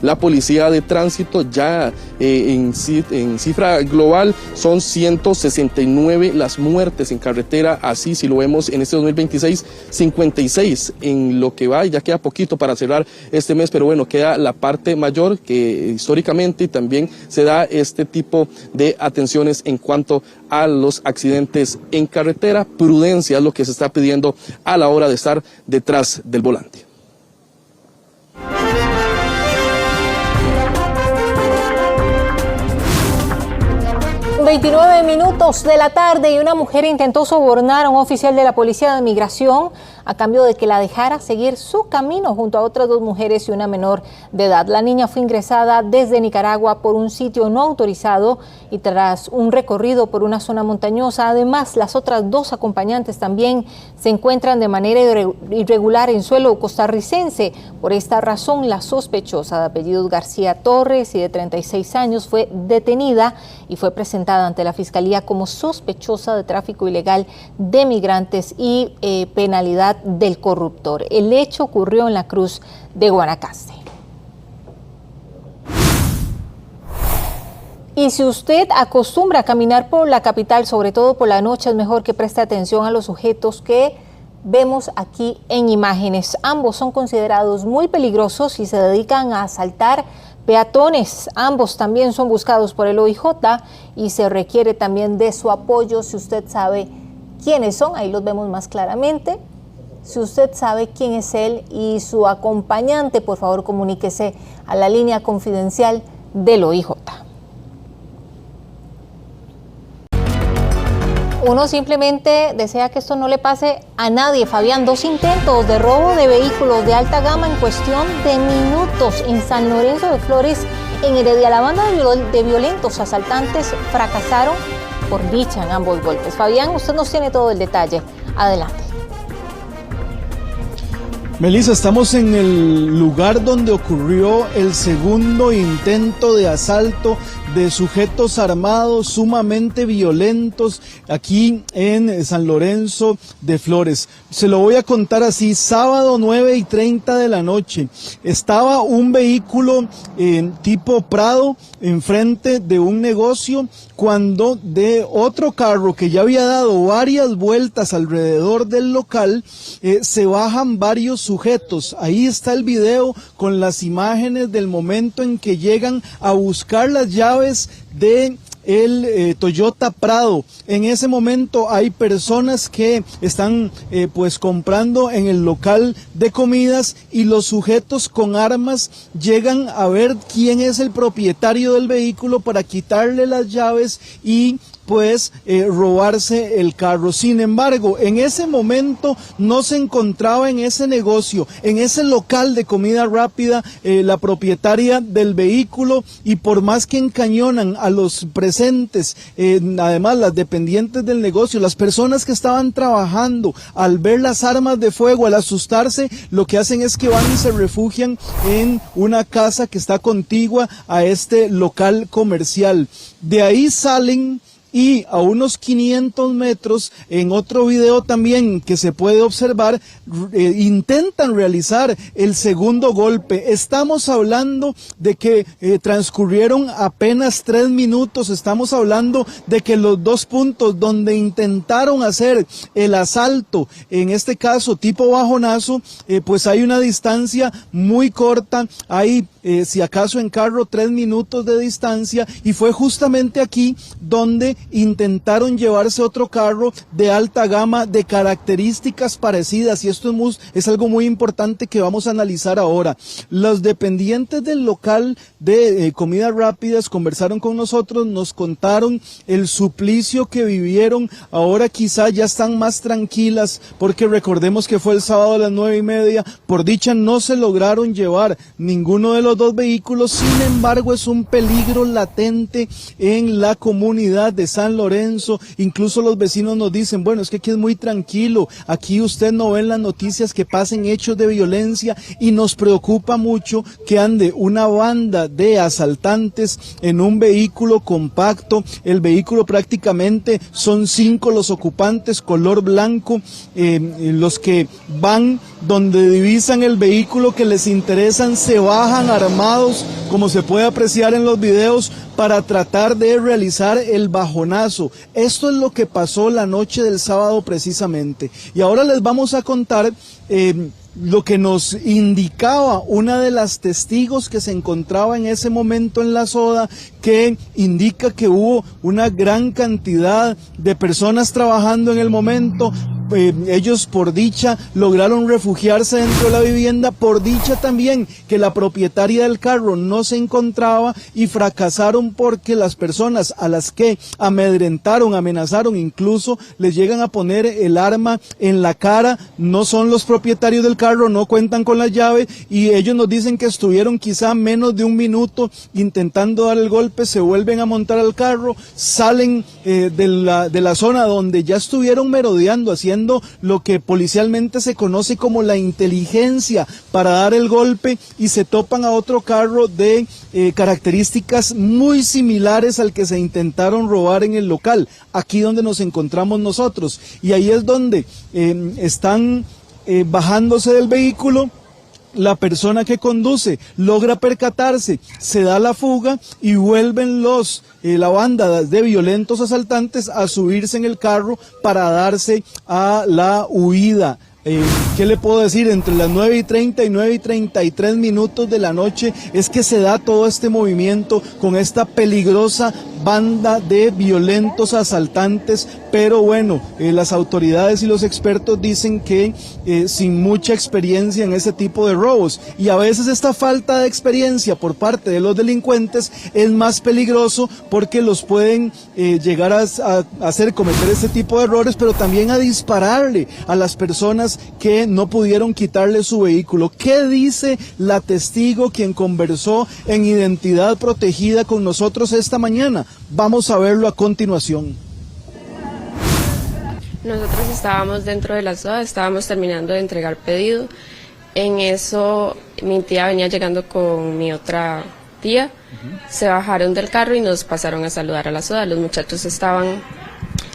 la Policía de Tránsito, ya en cifra global son 169 las muertes en carretera, así si lo vemos en este 2026, 56 en lo que va, y ya queda poquito para cerrar este mes, pero bueno, queda la parte mayor que históricamente también se da este tipo de atenciones en cuanto a los accidentes en carretera. Prudencia es lo que se está pidiendo a la hora de estar detrás del volante. 29 minutos de la tarde y una mujer intentó sobornar a un oficial de la Policía de Migración a cambio de que la dejara seguir su camino junto a otras dos mujeres y una menor de edad. La niña fue ingresada desde Nicaragua por un sitio no autorizado y tras un recorrido por una zona montañosa. Además, las otras dos acompañantes también se encuentran de manera irregular en suelo costarricense. Por esta razón, la sospechosa de apellidos García Torres y de 36 años fue detenida y fue presentada ante la Fiscalía como sospechosa de tráfico ilegal de migrantes y penalidad del corruptor. El hecho ocurrió en la Cruz de Guanacaste. Y si usted acostumbra a caminar por la capital, sobre todo por la noche, es mejor que preste atención a los sujetos que vemos aquí en imágenes. Ambos son considerados muy peligrosos y se dedican a asaltar peatones. Ambos también son buscados por el OIJ y se requiere también de su apoyo. Si usted sabe quiénes son, ahí los vemos más claramente. Si usted sabe quién es él y su acompañante, por favor comuníquese a la línea confidencial del OIJ. Uno simplemente desea que esto no le pase a nadie. Fabián, 2 intentos de robo de vehículos de alta gama en cuestión de minutos en San Lorenzo de Flores, en Heredia. La banda de violentos asaltantes fracasaron por dicha en ambos golpes. Fabián, usted nos tiene todo el detalle. Adelante. Melissa, estamos en el lugar donde ocurrió el segundo intento de asalto de sujetos armados sumamente violentos aquí en San Lorenzo de Flores. Se lo voy a contar así: sábado 9:30 de la noche. Estaba un vehículo tipo Prado enfrente de un negocio cuando de otro carro que ya había dado varias vueltas alrededor del local se bajan varios sujetos. Ahí está el video con las imágenes del momento en que llegan a buscar las llaves de el Toyota Prado. En ese momento hay personas que están pues comprando en el local de comidas y los sujetos con armas llegan a ver quién es el propietario del vehículo para quitarle las llaves y pues robarse el carro. Sin embargo, en ese momento no se encontraba en ese negocio, en ese local de comida rápida, la propietaria del vehículo, y por más que encañonan a los presentes, además las dependientes del negocio, las personas que estaban trabajando, al ver las armas de fuego, al asustarse, lo que hacen es que van y se refugian en una casa que está contigua a este local comercial. De ahí salen y a unos 500 metros, en otro video también que se puede observar, intentan realizar el segundo golpe. Estamos hablando de que transcurrieron apenas 3 minutos, estamos hablando de que los 2 puntos donde intentaron hacer el asalto, en este caso tipo bajonazo, pues hay una distancia muy corta, hay si acaso en carro 3 minutos de distancia, y fue justamente aquí donde intentaron llevarse otro carro de alta gama de características parecidas, y esto es algo muy importante que vamos a analizar ahora. Los dependientes del local de comidas rápidas conversaron con nosotros, nos contaron el suplicio que vivieron. Ahora quizá ya están más tranquilas, porque recordemos que fue el sábado a las 9:30, por dicha no se lograron llevar ninguno de los 2 vehículos. Sin embargo, es un peligro latente en la comunidad de San Lorenzo. Incluso los vecinos nos dicen, bueno, es que aquí es muy tranquilo, aquí usted no ve en las noticias que pasen hechos de violencia, y nos preocupa mucho que ande una banda de asaltantes en un vehículo compacto. El vehículo prácticamente son 5 los ocupantes, color blanco, los que van donde divisan el vehículo que les interesan, se bajan armados, como se puede apreciar en los videos, para tratar de realizar el bajonazo. Esto es lo que pasó la noche del sábado precisamente. Y ahora les vamos a contar lo que nos indicaba una de las testigos que se encontraba en ese momento en la soda, que indica que hubo una gran cantidad de personas trabajando en el momento. Ellos por dicha lograron refugiarse dentro de la vivienda, por dicha también que la propietaria del carro no se encontraba, y fracasaron porque las personas a las que amedrentaron, amenazaron, incluso les llegan a poner el arma en la cara, no son los propietarios del carro, no cuentan con la llave, y ellos nos dicen que estuvieron quizá menos de 1 minuto intentando dar el golpe, se vuelven a montar al carro, salen de la zona donde ya estuvieron merodeando, haciendo lo que policialmente se conoce como la inteligencia para dar el golpe, y se topan a otro carro de características muy similares al que se intentaron robar en el local, aquí donde nos encontramos nosotros, y ahí es donde están bajándose del vehículo. La persona que conduce logra percatarse, se da la fuga, y vuelven la banda de violentos asaltantes a subirse en el carro para darse a la huida. ¿Qué le puedo decir? Entre las 9:30 y 9:33 minutos de la noche es que se da todo este movimiento con esta peligrosa banda de violentos asaltantes, pero bueno, las autoridades y los expertos dicen que sin mucha experiencia en ese tipo de robos, y a veces esta falta de experiencia por parte de los delincuentes es más peligroso, porque los pueden llegar a hacer cometer este tipo de errores, pero también a dispararle a las personas que no pudieron quitarle su vehículo. ¿Qué dice la testigo quien conversó en identidad protegida con nosotros esta mañana? Vamos a verlo a continuación. Nosotros estábamos dentro de la soda, estábamos terminando de entregar pedido. En eso mi tía venía llegando con mi otra tía, se bajaron del carro y nos pasaron a saludar a la soda. Los muchachos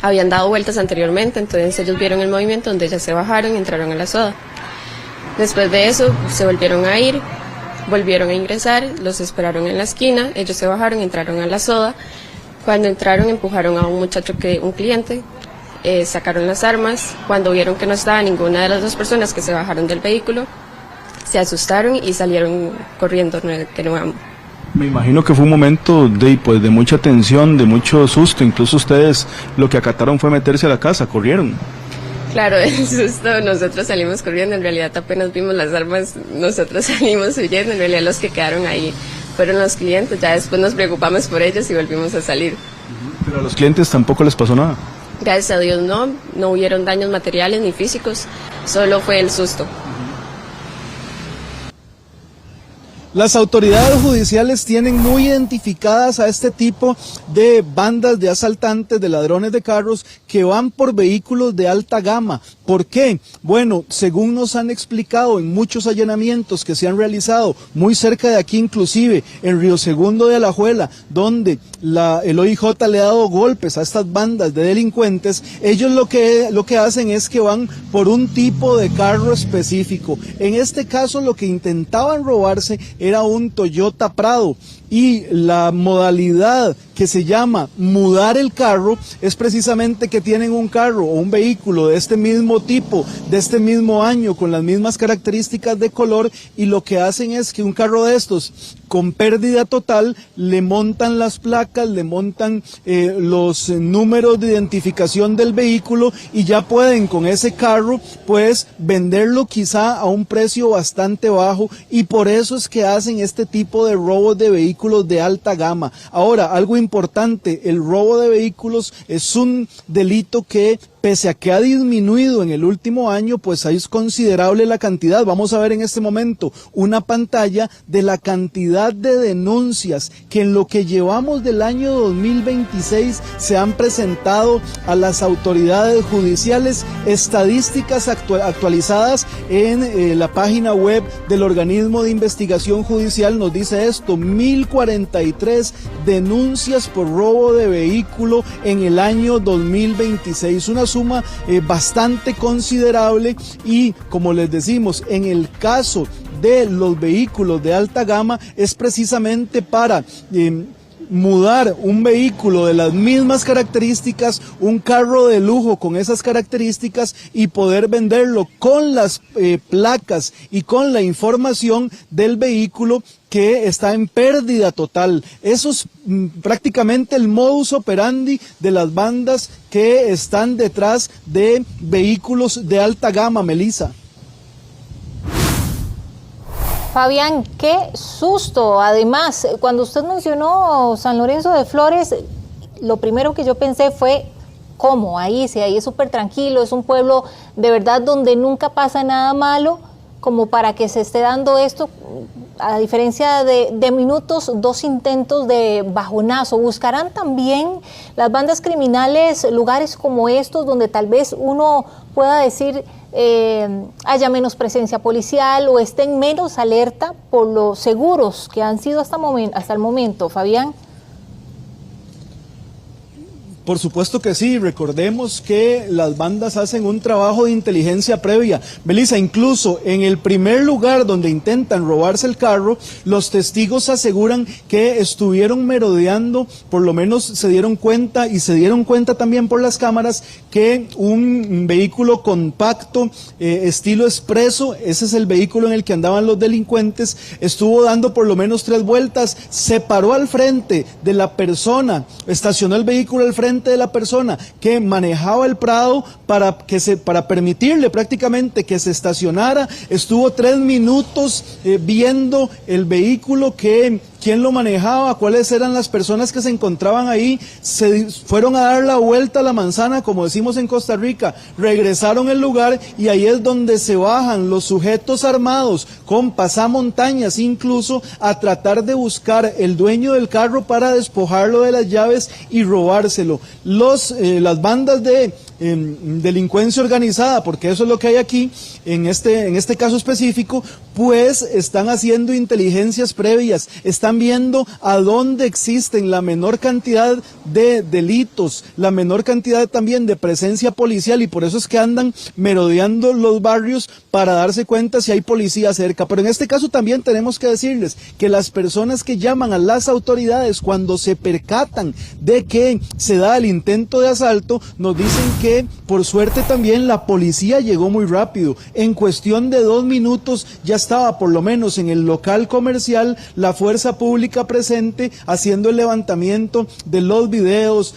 habían dado vueltas anteriormente, entonces ellos vieron el movimiento donde ellas se bajaron y entraron a la soda. Después de eso se volvieron a ir, volvieron a ingresar, los esperaron en la esquina, ellos se bajaron y entraron a la soda. Cuando entraron empujaron a un cliente, sacaron las armas. Cuando vieron que no estaba ninguna de las 2 personas que se bajaron del vehículo, se asustaron y salieron corriendo de nuevo. Me imagino que fue un momento de mucha tensión, de mucho susto. Incluso ustedes lo que acataron fue meterse a la casa, corrieron. Claro, el susto, nosotros salimos corriendo, en realidad apenas vimos las armas, nosotros salimos huyendo, en realidad los que quedaron ahí fueron los clientes, ya después nos preocupamos por ellos y volvimos a salir. Pero a los clientes tampoco les pasó nada. Gracias a Dios no hubieron daños materiales ni físicos, solo fue el susto. Las autoridades judiciales tienen muy identificadas a este tipo de bandas de asaltantes, de ladrones de carros que van por vehículos de alta gama. ¿Por qué? Bueno, según nos han explicado en muchos allanamientos que se han realizado, muy cerca de aquí inclusive, en Río Segundo de Alajuela, donde el OIJ le ha dado golpes a estas bandas de delincuentes, ellos lo que hacen es que van por un tipo de carro específico. En este caso lo que intentaban robarse era un Toyota Prado, y la modalidad que se llama mudar el carro es precisamente que tienen un carro o un vehículo de este mismo tipo, de este mismo año, con las mismas características de color, y lo que hacen es que un carro de estos con pérdida total le montan las placas, le montan los números de identificación del vehículo, y ya pueden con ese carro pues venderlo quizá a un precio bastante bajo, y por eso es que hacen este tipo de robos de vehículos de alta gama. Ahora, algo importante, el robo de vehículos es un delito que, pese a que ha disminuido en el último año, pues es considerable la cantidad. Vamos a ver en este momento una pantalla de la cantidad de denuncias que en lo que llevamos del año 2026 se han presentado a las autoridades judiciales. Estadísticas actualizadas en la página web del organismo de investigación judicial nos dice esto: 1043 denuncias por robo de vehículo en el año 2026. Una suma bastante considerable, y como les decimos, en el caso de los vehículos de alta gama es precisamente para mudar un vehículo de las mismas características, un carro de lujo con esas características, y poder venderlo con las placas y con la información del vehículo que está en pérdida total. Eso es prácticamente el modus operandi de las bandas que están detrás de vehículos de alta gama, Melissa. Fabián, qué susto. Además, cuando usted mencionó San Lorenzo de Flores, lo primero que yo pensé fue, ¿cómo? Ahí es súper tranquilo, es un pueblo de verdad donde nunca pasa nada malo, como para que se esté dando esto, a diferencia de minutos, 2 intentos de bajonazo. ¿Buscarán también las bandas criminales lugares como estos, donde tal vez uno pueda decir haya menos presencia policial o estén menos alerta por los seguros que han sido hasta el momento, Fabián? Por supuesto que sí. Recordemos que las bandas hacen un trabajo de inteligencia previa. Melissa, incluso en el primer lugar donde intentan robarse el carro, los testigos aseguran que estuvieron merodeando, por lo menos se dieron cuenta, y se dieron cuenta también por las cámaras, que un vehículo compacto estilo expreso, ese es el vehículo en el que andaban los delincuentes, estuvo dando por lo menos 3 vueltas, se paró al frente de la persona, estacionó el vehículo al frente de la persona que manejaba el Prado para permitirle prácticamente que se estacionara. Estuvo 3 minutos viendo el vehículo, quién lo manejaba, cuáles eran las personas que se encontraban ahí. Se fueron a dar la vuelta a la manzana, como decimos en Costa Rica, regresaron al lugar, y ahí es donde se bajan los sujetos armados con pasamontañas incluso a tratar de buscar el dueño del carro para despojarlo de las llaves y robárselo. Las bandas de delincuencia organizada, porque eso es lo que hay aquí en este caso específico, pues están haciendo inteligencias previas, están viendo a dónde existen la menor cantidad de delitos, la menor cantidad también de presencia policial, y por eso es que andan merodeando los barrios para darse cuenta si hay policía cerca. Pero en este caso también tenemos que decirles que las personas que llaman a las autoridades cuando se percatan de que se da el intento de asalto, nos dicen que por suerte también la policía llegó muy rápido. En cuestión de 2 minutos ya estaba por lo menos en el local comercial la fuerza pública presente haciendo el levantamiento de los videos,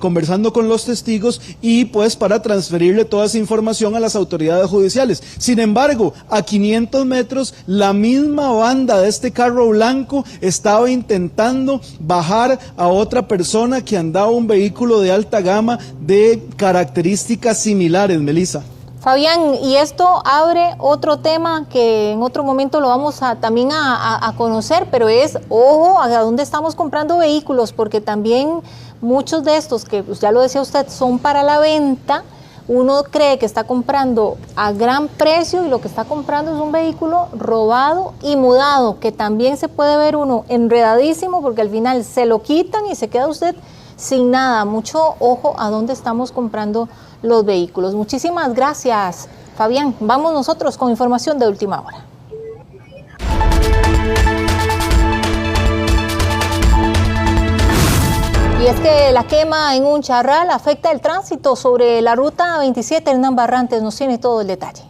conversando con los testigos y pues para transferirle toda esa información a las autoridades judiciales. Sin embargo, a 500 metros la misma banda de este carro blanco estaba intentando bajar a otra persona que andaba un vehículo de alta gama de características similares, Melissa. Fabián, y esto abre otro tema que en otro momento lo vamos también a conocer, pero es, ojo, a dónde estamos comprando vehículos, porque también muchos de estos, que pues ya lo decía usted, son para la venta. Uno cree que está comprando a gran precio y lo que está comprando es un vehículo robado y mudado, que también se puede ver uno enredadísimo porque al final se lo quitan y se queda usted sin nada. Mucho ojo a dónde estamos comprando los vehículos. Muchísimas gracias, Fabián. Vamos nosotros con información de última hora. Y es que la quema en un charral afecta el tránsito sobre la ruta 27. Hernán Barrantes nos tiene todo el detalle.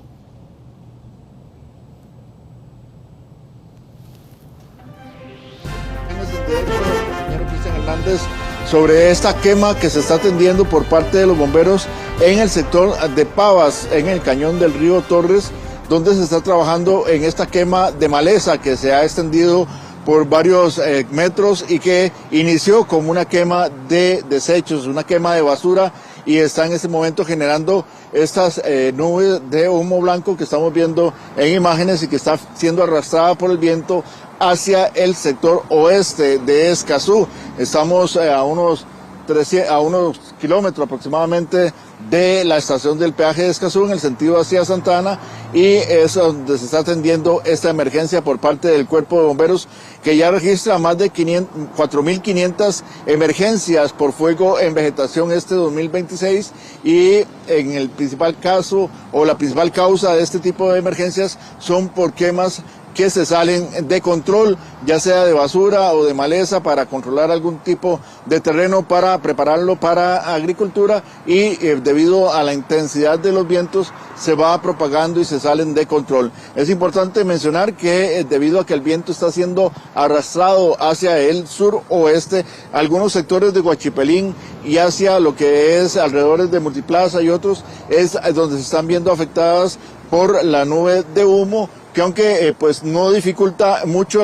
Sobre esta quema que se está atendiendo por parte de los bomberos en el sector de Pavas, en el cañón del río Torres, donde se está trabajando en esta quema de maleza que se ha extendido por varios metros y que inició como una quema de desechos, una quema de basura, y está en este momento generando estas nubes de humo blanco que estamos viendo en imágenes y que está siendo arrastrada por el viento hacia el sector oeste de Escazú. Estamos a unos kilómetros aproximadamente de la estación del peaje de Escazú en el sentido hacia Santa Ana, y es donde se está atendiendo esta emergencia por parte del Cuerpo de Bomberos, que ya registra más de 4.500 emergencias por fuego en vegetación este 2026, y en el principal caso o la principal causa de este tipo de emergencias son por quemas que se salen de control, ya sea de basura o de maleza, para controlar algún tipo de terreno para prepararlo para agricultura, y debido a la intensidad de los vientos se va propagando y se salen de control. Es importante mencionar que debido a que el viento está siendo arrastrado hacia el suroeste, algunos sectores de Huachipelín y hacia lo que es alrededores de Multiplaza y otros, es donde se están viendo afectadas por la nube de humo, que aunque pues no dificulta mucho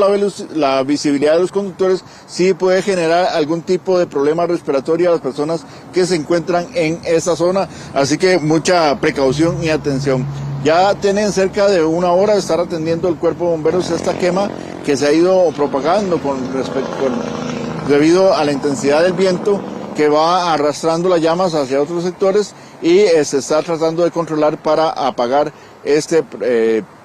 la visibilidad de los conductores, sí puede generar algún tipo de problema respiratorio a las personas que se encuentran en esa zona, así que mucha precaución y atención. Ya tienen cerca de una hora de estar atendiendo el Cuerpo de Bomberos esta quema que se ha ido propagando debido a la intensidad del viento que va arrastrando las llamas hacia otros sectores, y se está tratando de controlar para apagar este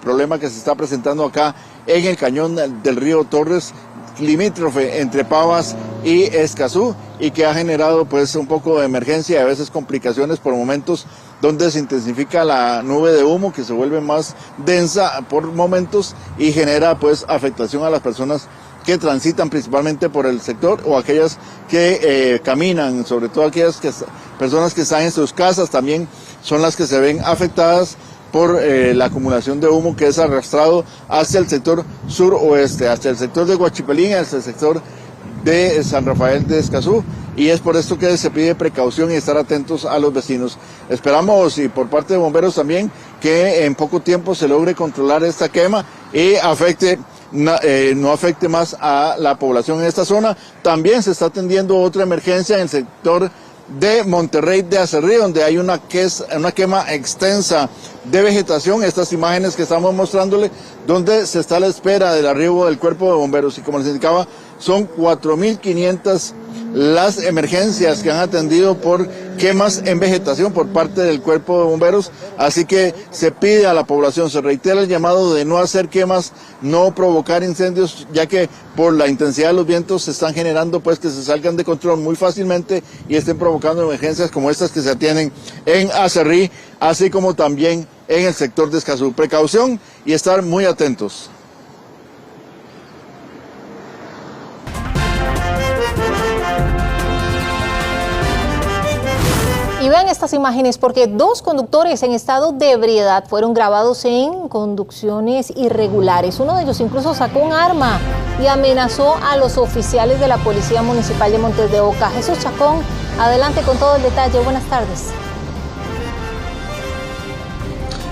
problema que se está presentando acá en el cañón del río Torres, limítrofe entre Pavas y Escazú, y que ha generado pues un poco de emergencia y a veces complicaciones por momentos, donde se intensifica la nube de humo que se vuelve más densa por momentos y genera pues afectación a las personas que transitan principalmente por el sector, o aquellas que caminan, sobre todo aquellas personas que están en sus casas también son las que se ven afectadas por la acumulación de humo que es arrastrado hacia el sector suroeste, hacia el sector de Huachipelín, hacia el sector de San Rafael de Escazú, y es por esto que se pide precaución y estar atentos a los vecinos. Esperamos, y por parte de bomberos también, que en poco tiempo se logre controlar esta quema y no afecte más a la población en esta zona. También se está atendiendo otra emergencia en el sector de Monterrey de Acerrí, donde hay una quema extensa de vegetación. Estas imágenes que estamos mostrándole, donde se está a la espera del arribo del Cuerpo de Bomberos, y como les indicaba, son 4.500 las emergencias que han atendido por quemas en vegetación por parte del Cuerpo de Bomberos, así que se pide a la población, se reitera el llamado de no hacer quemas, no provocar incendios, ya que por la intensidad de los vientos se están generando pues que se salgan de control muy fácilmente y estén provocando emergencias como estas que se atienden en Acerrí, así como también en el sector de Escazú. Precaución y estar muy atentos. Y vean estas imágenes porque 2 conductores en estado de ebriedad fueron grabados en conducciones irregulares. Uno de ellos incluso sacó un arma y amenazó a los oficiales de la Policía Municipal de Montes de Oca. Jesús Chacón, adelante con todo el detalle. Buenas tardes.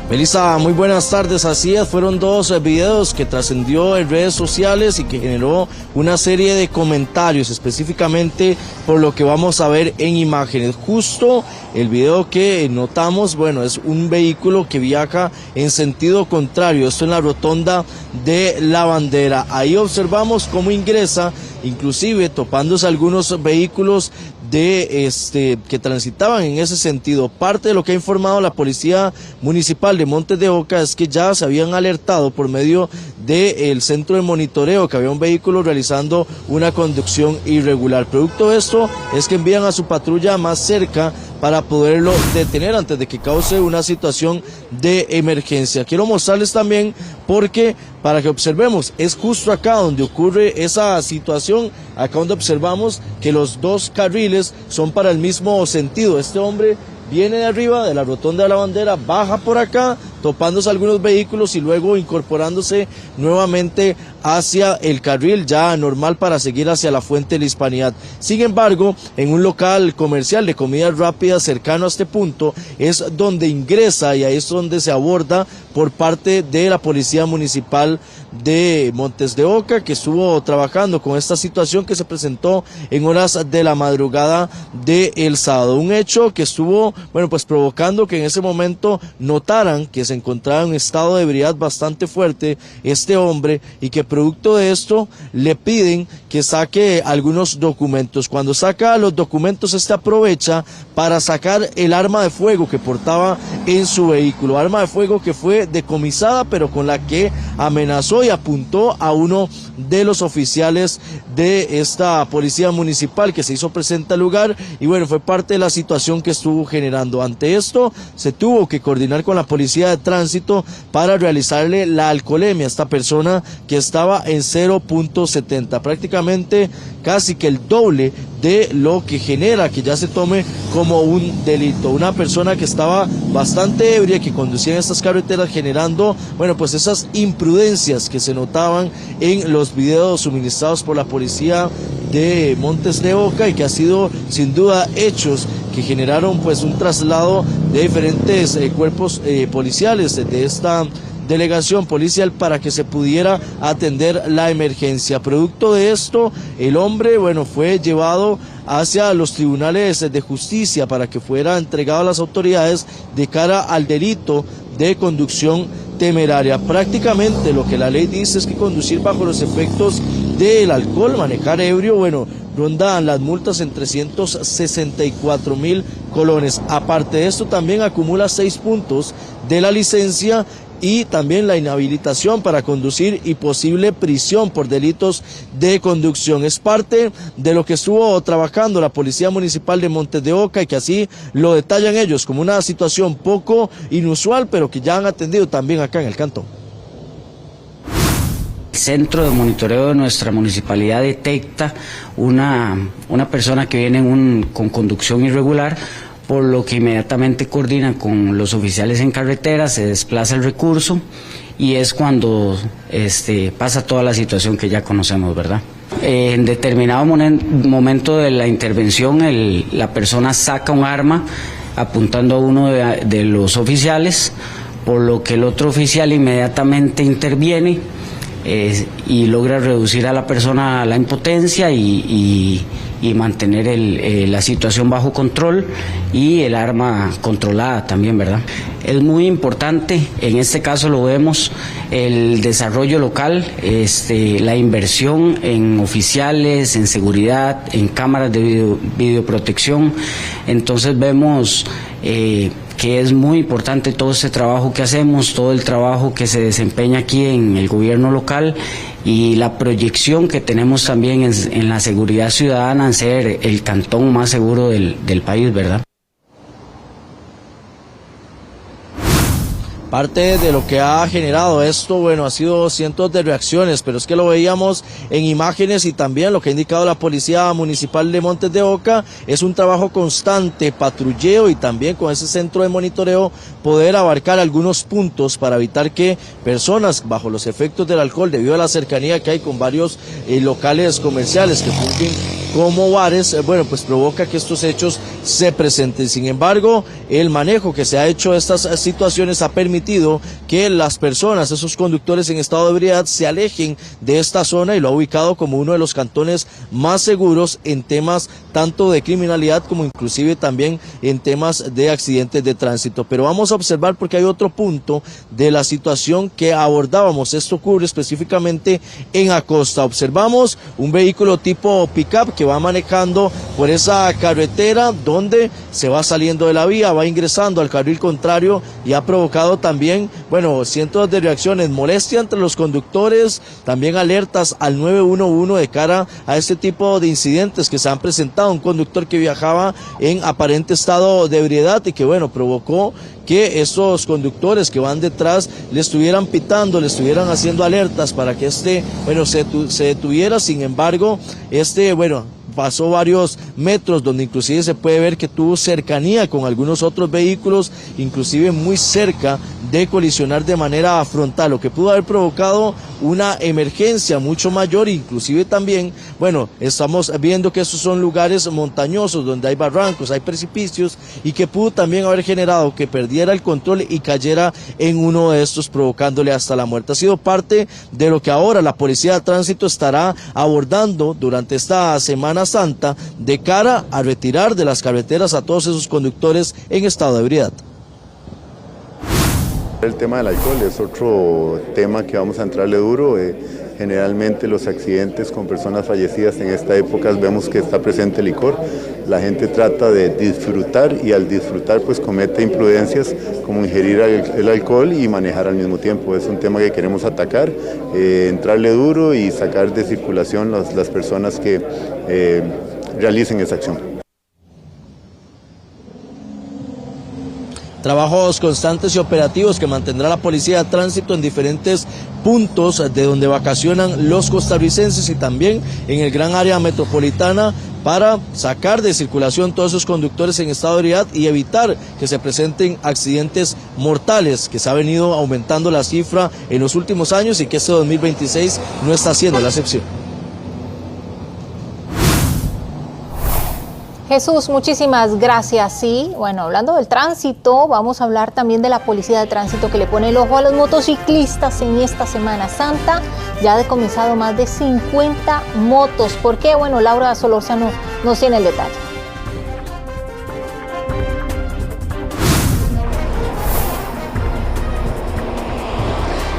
Melissa, muy buenas tardes. Así es, fueron 2 videos que trascendió en redes sociales y que generó una serie de comentarios, específicamente por lo que vamos a ver en imágenes. Justo el video que notamos, bueno, es un vehículo que viaja en sentido contrario, esto en la rotonda de La Bandera. Ahí observamos cómo ingresa, inclusive topándose algunos vehículos que transitaban en ese sentido. Parte de lo que ha informado la Policía Municipal de Montes de Oca es que ya se habían alertado por medio del centro de monitoreo que había un vehículo realizando una conducción irregular. Producto de esto es que envían a su patrulla más cerca para poderlo detener antes de que cause una situación de emergencia. Quiero mostrarles también porque para que observemos, es justo acá donde ocurre esa situación, acá donde observamos que los 2 carriles son para el mismo sentido. Este hombre viene de arriba de la rotonda de La Bandera, baja por acá, topándose algunos vehículos y luego incorporándose nuevamente hacia el carril ya normal para seguir hacia la Fuente de la Hispanidad. Sin embargo, en un local comercial de comidas rápidas cercano a este punto es donde ingresa y ahí es donde se aborda por parte de la Policía Municipal de Montes de Oca, que estuvo trabajando con esta situación que se presentó en horas de la madrugada del sábado. Un hecho que estuvo, bueno, pues provocando que en ese momento notaran que se encontraba en un estado de ebriedad bastante fuerte este hombre y que producto de esto le piden que saque algunos documentos. Cuando saca los documentos, aprovecha para sacar el arma de fuego que portaba en su vehículo, arma de fuego que fue decomisada pero con la que amenazó y apuntó a uno de los oficiales de esta policía municipal que se hizo presente al lugar y bueno, fue parte de la situación que estuvo generando. Ante esto se tuvo que coordinar con la policía de tránsito para realizarle la alcoholemia a esta persona que estaba en 0.70, prácticamente casi que el doble de lo que genera que ya se tome como un delito. Una persona que estaba bastante ebria, que conducía en estas carreteras generando, bueno, pues esas imprudencias que se notaban en los videos suministrados por la policía de Montes de Oca y que ha sido sin duda hechos que generaron pues un traslado de diferentes cuerpos policiales de esta delegación policial para que se pudiera atender la emergencia. Producto de esto, el hombre, bueno, fue llevado hacia los tribunales de justicia para que fuera entregado a las autoridades de cara al delito de conducción temeraria. Prácticamente lo que la ley dice es que conducir bajo los efectos del alcohol, manejar ebrio, bueno, rondan las multas en 364,000 colones. Aparte de esto, también acumula 6 puntos de la licencia y también la inhabilitación para conducir y posible prisión por delitos de conducción. Es parte de lo que estuvo trabajando la Policía Municipal de Montes de Oca y que así lo detallan ellos como una situación poco inusual, pero que ya han atendido también acá en el cantón. El centro de monitoreo de nuestra municipalidad detecta una persona que viene con conducción irregular, por lo que inmediatamente coordinan con los oficiales en carretera, se desplaza el recurso y es cuando pasa toda la situación que ya conocemos, ¿verdad? En determinado momento de la intervención, la persona saca un arma apuntando a uno de los oficiales, por lo que el otro oficial inmediatamente interviene y logra reducir a la persona a la impotencia y mantener la situación bajo control y el arma controlada también, ¿verdad? Es muy importante, en este caso lo vemos, el desarrollo local, la inversión en oficiales, en seguridad, en cámaras de videoprotección. Entonces vemos que es muy importante todo este trabajo que hacemos, todo el trabajo que se desempeña aquí en el gobierno local y la proyección que tenemos también en la seguridad ciudadana en ser el cantón más seguro del país, ¿verdad? Parte de lo que ha generado esto, bueno, ha sido cientos de reacciones, pero es que lo veíamos en imágenes y también lo que ha indicado la Policía Municipal de Montes de Oca, es un trabajo constante, patrulleo y también con ese centro de monitoreo poder abarcar algunos puntos para evitar que personas bajo los efectos del alcohol, debido a la cercanía que hay con varios locales comerciales que fungen como bares, bueno, pues provoca que estos hechos se presenten. Sin embargo, el manejo que se ha hecho de estas situaciones ha permitido que las personas, esos conductores en estado de ebriedad, se alejen de esta zona y lo ha ubicado como uno de los cantones más seguros en temas tanto de criminalidad como inclusive también en temas de accidentes de tránsito. Pero vamos a observar porque hay otro punto de la situación que abordábamos. Esto ocurre específicamente en Acosta. Observamos un vehículo tipo pick-up que va manejando por esa carretera donde se va saliendo de la vía, va ingresando al carril contrario y ha provocado también, bueno, cientos de reacciones, molestia entre los conductores, también alertas al 911 de cara a este tipo de incidentes que se han presentado. Un conductor que viajaba en aparente estado de ebriedad y que, bueno, provocó que estos conductores que van detrás le estuvieran pitando, le estuvieran haciendo alertas para que bueno, se detuviera. Sin embargo, bueno, pasó varios metros donde inclusive se puede ver que tuvo cercanía con algunos otros vehículos, inclusive muy cerca de colisionar de manera frontal, lo que pudo haber provocado una emergencia mucho mayor. Inclusive también, bueno, estamos viendo que estos son lugares montañosos donde hay barrancos, hay precipicios y que pudo también haber generado que perdiera el control y cayera en uno de estos, provocándole hasta la muerte. Ha sido parte de lo que ahora la Policía de Tránsito estará abordando durante esta Semana Santa de cara a retirar de las carreteras a todos esos conductores en estado de ebriedad. El tema del alcohol es otro tema que vamos a entrarle duro. Generalmente los accidentes con personas fallecidas en esta época vemos que está presente el licor. La gente trata de disfrutar y al disfrutar pues comete imprudencias como ingerir el alcohol y manejar al mismo tiempo. Es un tema que queremos atacar, entrarle duro y sacar de circulación las personas que realicen esa acción. Trabajos constantes y operativos que mantendrá la Policía de Tránsito en diferentes puntos de donde vacacionan los costarricenses y también en el gran área metropolitana para sacar de circulación todos esos conductores en estado de ebriedad y evitar que se presenten accidentes mortales, que se ha venido aumentando la cifra en los últimos años y que este 2026 no está siendo la excepción. Jesús, muchísimas gracias. Sí, bueno, hablando del tránsito, vamos a hablar también de la Policía de Tránsito que le pone el ojo a los motociclistas en esta Semana Santa. Ya ha decomisado más de 50 motos. ¿Por qué? Bueno, Laura Solórzano nos tiene el detalle.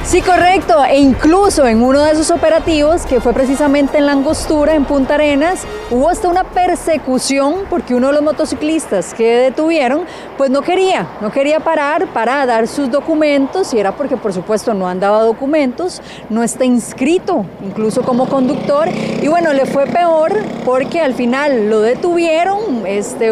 Sí, correcto, e incluso en uno de esos operativos, que fue precisamente en La Angostura, en Punta Arenas, hubo hasta una persecución porque uno de los motociclistas que detuvieron, pues no quería parar para dar sus documentos, y era porque por supuesto no andaba documentos, no está inscrito incluso como conductor, y bueno, le fue peor porque al final lo detuvieron,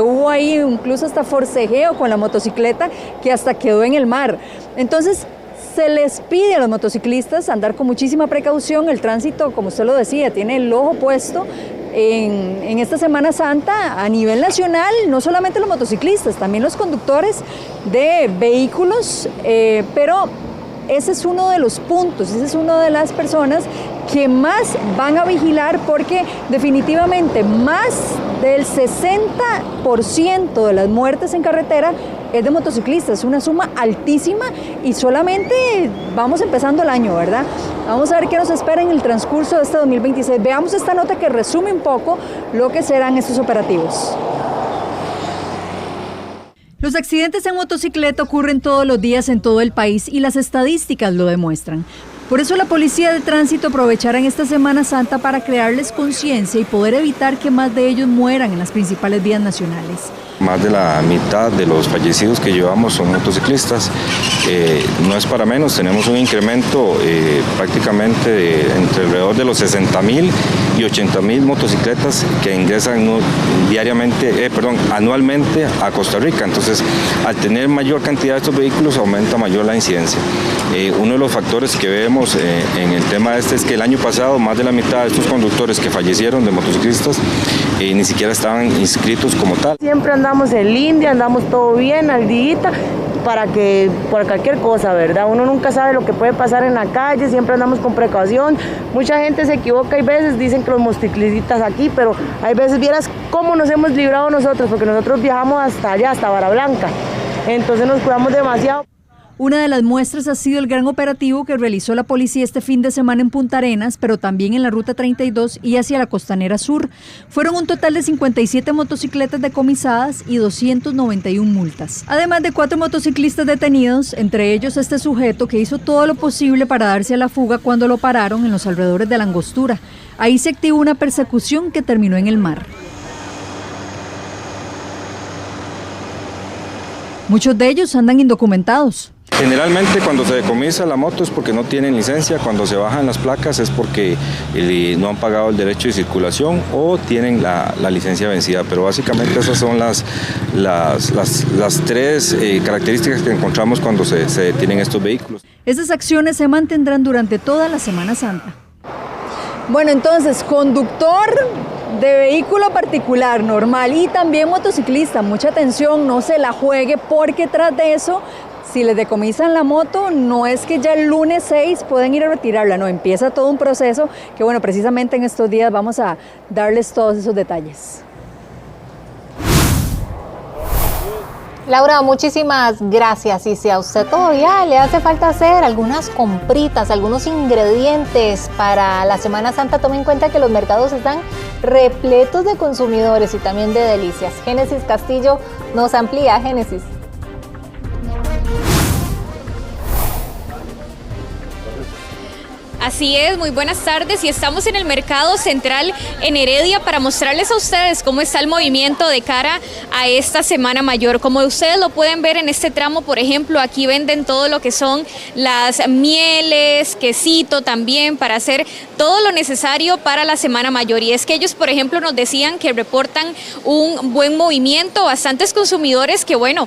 hubo ahí incluso hasta forcejeo con la motocicleta que hasta quedó en el mar. Entonces, se les pide a los motociclistas andar con muchísima precaución. El tránsito, como usted lo decía, tiene el ojo puesto en esta Semana Santa a nivel nacional, no solamente los motociclistas, también los conductores de vehículos, pero ese es uno de los puntos, esa es una de las personas que más van a vigilar, porque definitivamente más del 60% de las muertes en carretera es de motociclistas, es una suma altísima y solamente vamos empezando el año, ¿verdad? Vamos a ver qué nos espera en el transcurso de este 2026. Veamos esta nota que resume un poco lo que serán estos operativos. Los accidentes en motocicleta ocurren todos los días en todo el país y las estadísticas lo demuestran. Por eso la Policía de Tránsito aprovechará en esta Semana Santa para crearles conciencia y poder evitar que más de ellos mueran en las principales vías nacionales. más de la mitad de los fallecidos que llevamos son motociclistas. No es para menos, tenemos un incremento prácticamente entre alrededor de los 60.000 y 80.000 motocicletas que ingresan anualmente a Costa Rica. Entonces, al tener mayor cantidad de estos vehículos, aumenta mayor la incidencia. Uno de los factores que vemos en el tema este es que el año pasado más de la mitad de estos conductores que fallecieron de motociclistas ni siquiera estaban inscritos como tal. Siempre andamos en línea, andamos todo bien, al día, por cualquier cosa, ¿verdad? Uno nunca sabe lo que puede pasar en la calle, siempre andamos con precaución. Mucha gente se equivoca, hay veces dicen que los motociclistas aquí, pero hay veces vieras cómo nos hemos librado nosotros, porque nosotros viajamos hasta allá, hasta Barra Blanca, entonces nos cuidamos demasiado. Una de las muestras ha sido el gran operativo que realizó la policía este fin de semana en Punta Arenas, pero también en la Ruta 32 y hacia la Costanera Sur. Fueron un total de 57 motocicletas decomisadas y 291 multas. Además de 4 motociclistas detenidos, entre ellos este sujeto que hizo todo lo posible para darse a la fuga cuando lo pararon en los alrededores de la Angostura. Ahí se activó una persecución que terminó en el mar. Muchos de ellos andan indocumentados. Generalmente cuando se decomisa la moto es porque no tienen licencia, cuando se bajan las placas es porque no han pagado el derecho de circulación o tienen la licencia vencida, pero básicamente esas son las 3 características que encontramos cuando se detienen estos vehículos. Estas acciones se mantendrán durante toda la Semana Santa. Bueno, entonces, conductor de vehículo particular, normal, y también motociclista, mucha atención, no se la juegue, porque tras de eso, si les decomisan la moto, no es que ya el lunes 6 pueden ir a retirarla, no, empieza todo un proceso que, bueno, precisamente en estos días vamos a darles todos esos detalles. Laura, muchísimas gracias. Y si a usted todavía le hace falta hacer algunas compritas, algunos ingredientes para la Semana Santa, tome en cuenta que los mercados están repletos de consumidores y también de delicias. Génesis Castillo nos amplía. Génesis. Así es, muy buenas tardes y estamos en el Mercado Central en Heredia para mostrarles a ustedes cómo está el movimiento de cara a esta Semana Mayor. Como ustedes lo pueden ver en este tramo, por ejemplo, aquí venden todo lo que son las mieles, quesito también para hacer todo lo necesario para la Semana Mayor. Y es que ellos, por ejemplo, nos decían que reportan un buen movimiento, bastantes consumidores que, bueno,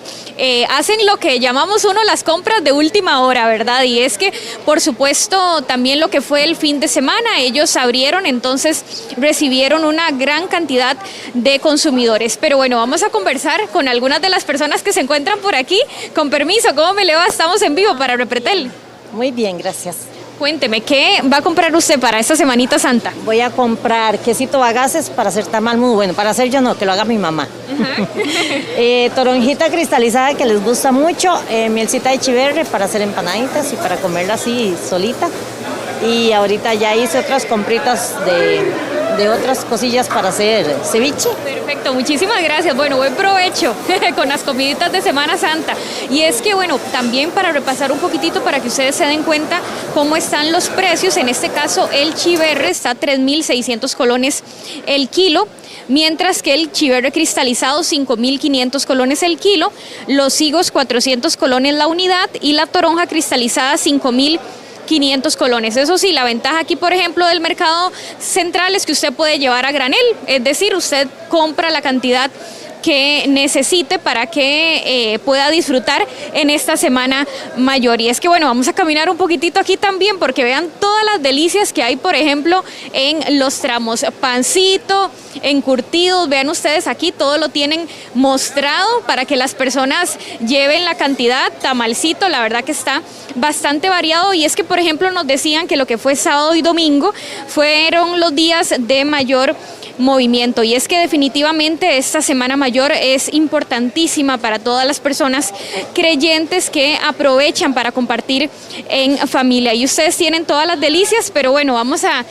hacen lo que llamamos las compras de última hora, ¿verdad? Y es que, por supuesto, también lo que fue el fin de semana, ellos abrieron, entonces recibieron una gran cantidad de consumidores. Pero bueno, vamos a conversar con algunas de las personas que se encuentran por aquí. Con permiso, ¿cómo me le va? Estamos en vivo para Repretel. Muy bien, gracias. Cuénteme, ¿qué va a comprar usted para esta Semanita Santa? Voy a comprar quesito bagaces para hacer tamal muy bueno. Para hacer yo no, que lo haga mi mamá. Toronjita cristalizada que les gusta mucho. Mielcita de chiverre para hacer empanaditas y para comerla así solita. Y ahorita ya hice otras compritas de otras cosillas para hacer ceviche. Perfecto, muchísimas gracias. Bueno, buen provecho con las comiditas de Semana Santa. Y es que, bueno, también para repasar un poquitito para que ustedes se den cuenta cómo están los precios. En este caso, el chiverre está a 3.600 colones el kilo. Mientras que el chiverre cristalizado 5.500 colones el kilo, los higos 400 colones la unidad y la toronja cristalizada 5.500 colones. Eso sí, la ventaja aquí, por ejemplo, del Mercado Central es que usted puede llevar a granel, es decir, usted compra la cantidad que necesite para que pueda disfrutar en esta Semana Mayor. Y es que, bueno, vamos a caminar un poquitito aquí también porque vean todas las delicias que hay, por ejemplo, en los tramos. Pancito, encurtidos, vean ustedes aquí, todo lo tienen mostrado para que las personas lleven la cantidad. Tamalcito, la verdad que está bastante variado. Y es que, por ejemplo, nos decían que lo que fue sábado y domingo fueron los días de mayor movimiento, y es que definitivamente esta Semana Mayor es importantísima para todas las personas creyentes que aprovechan para compartir en familia. Y ustedes tienen todas las delicias, pero bueno, vamos a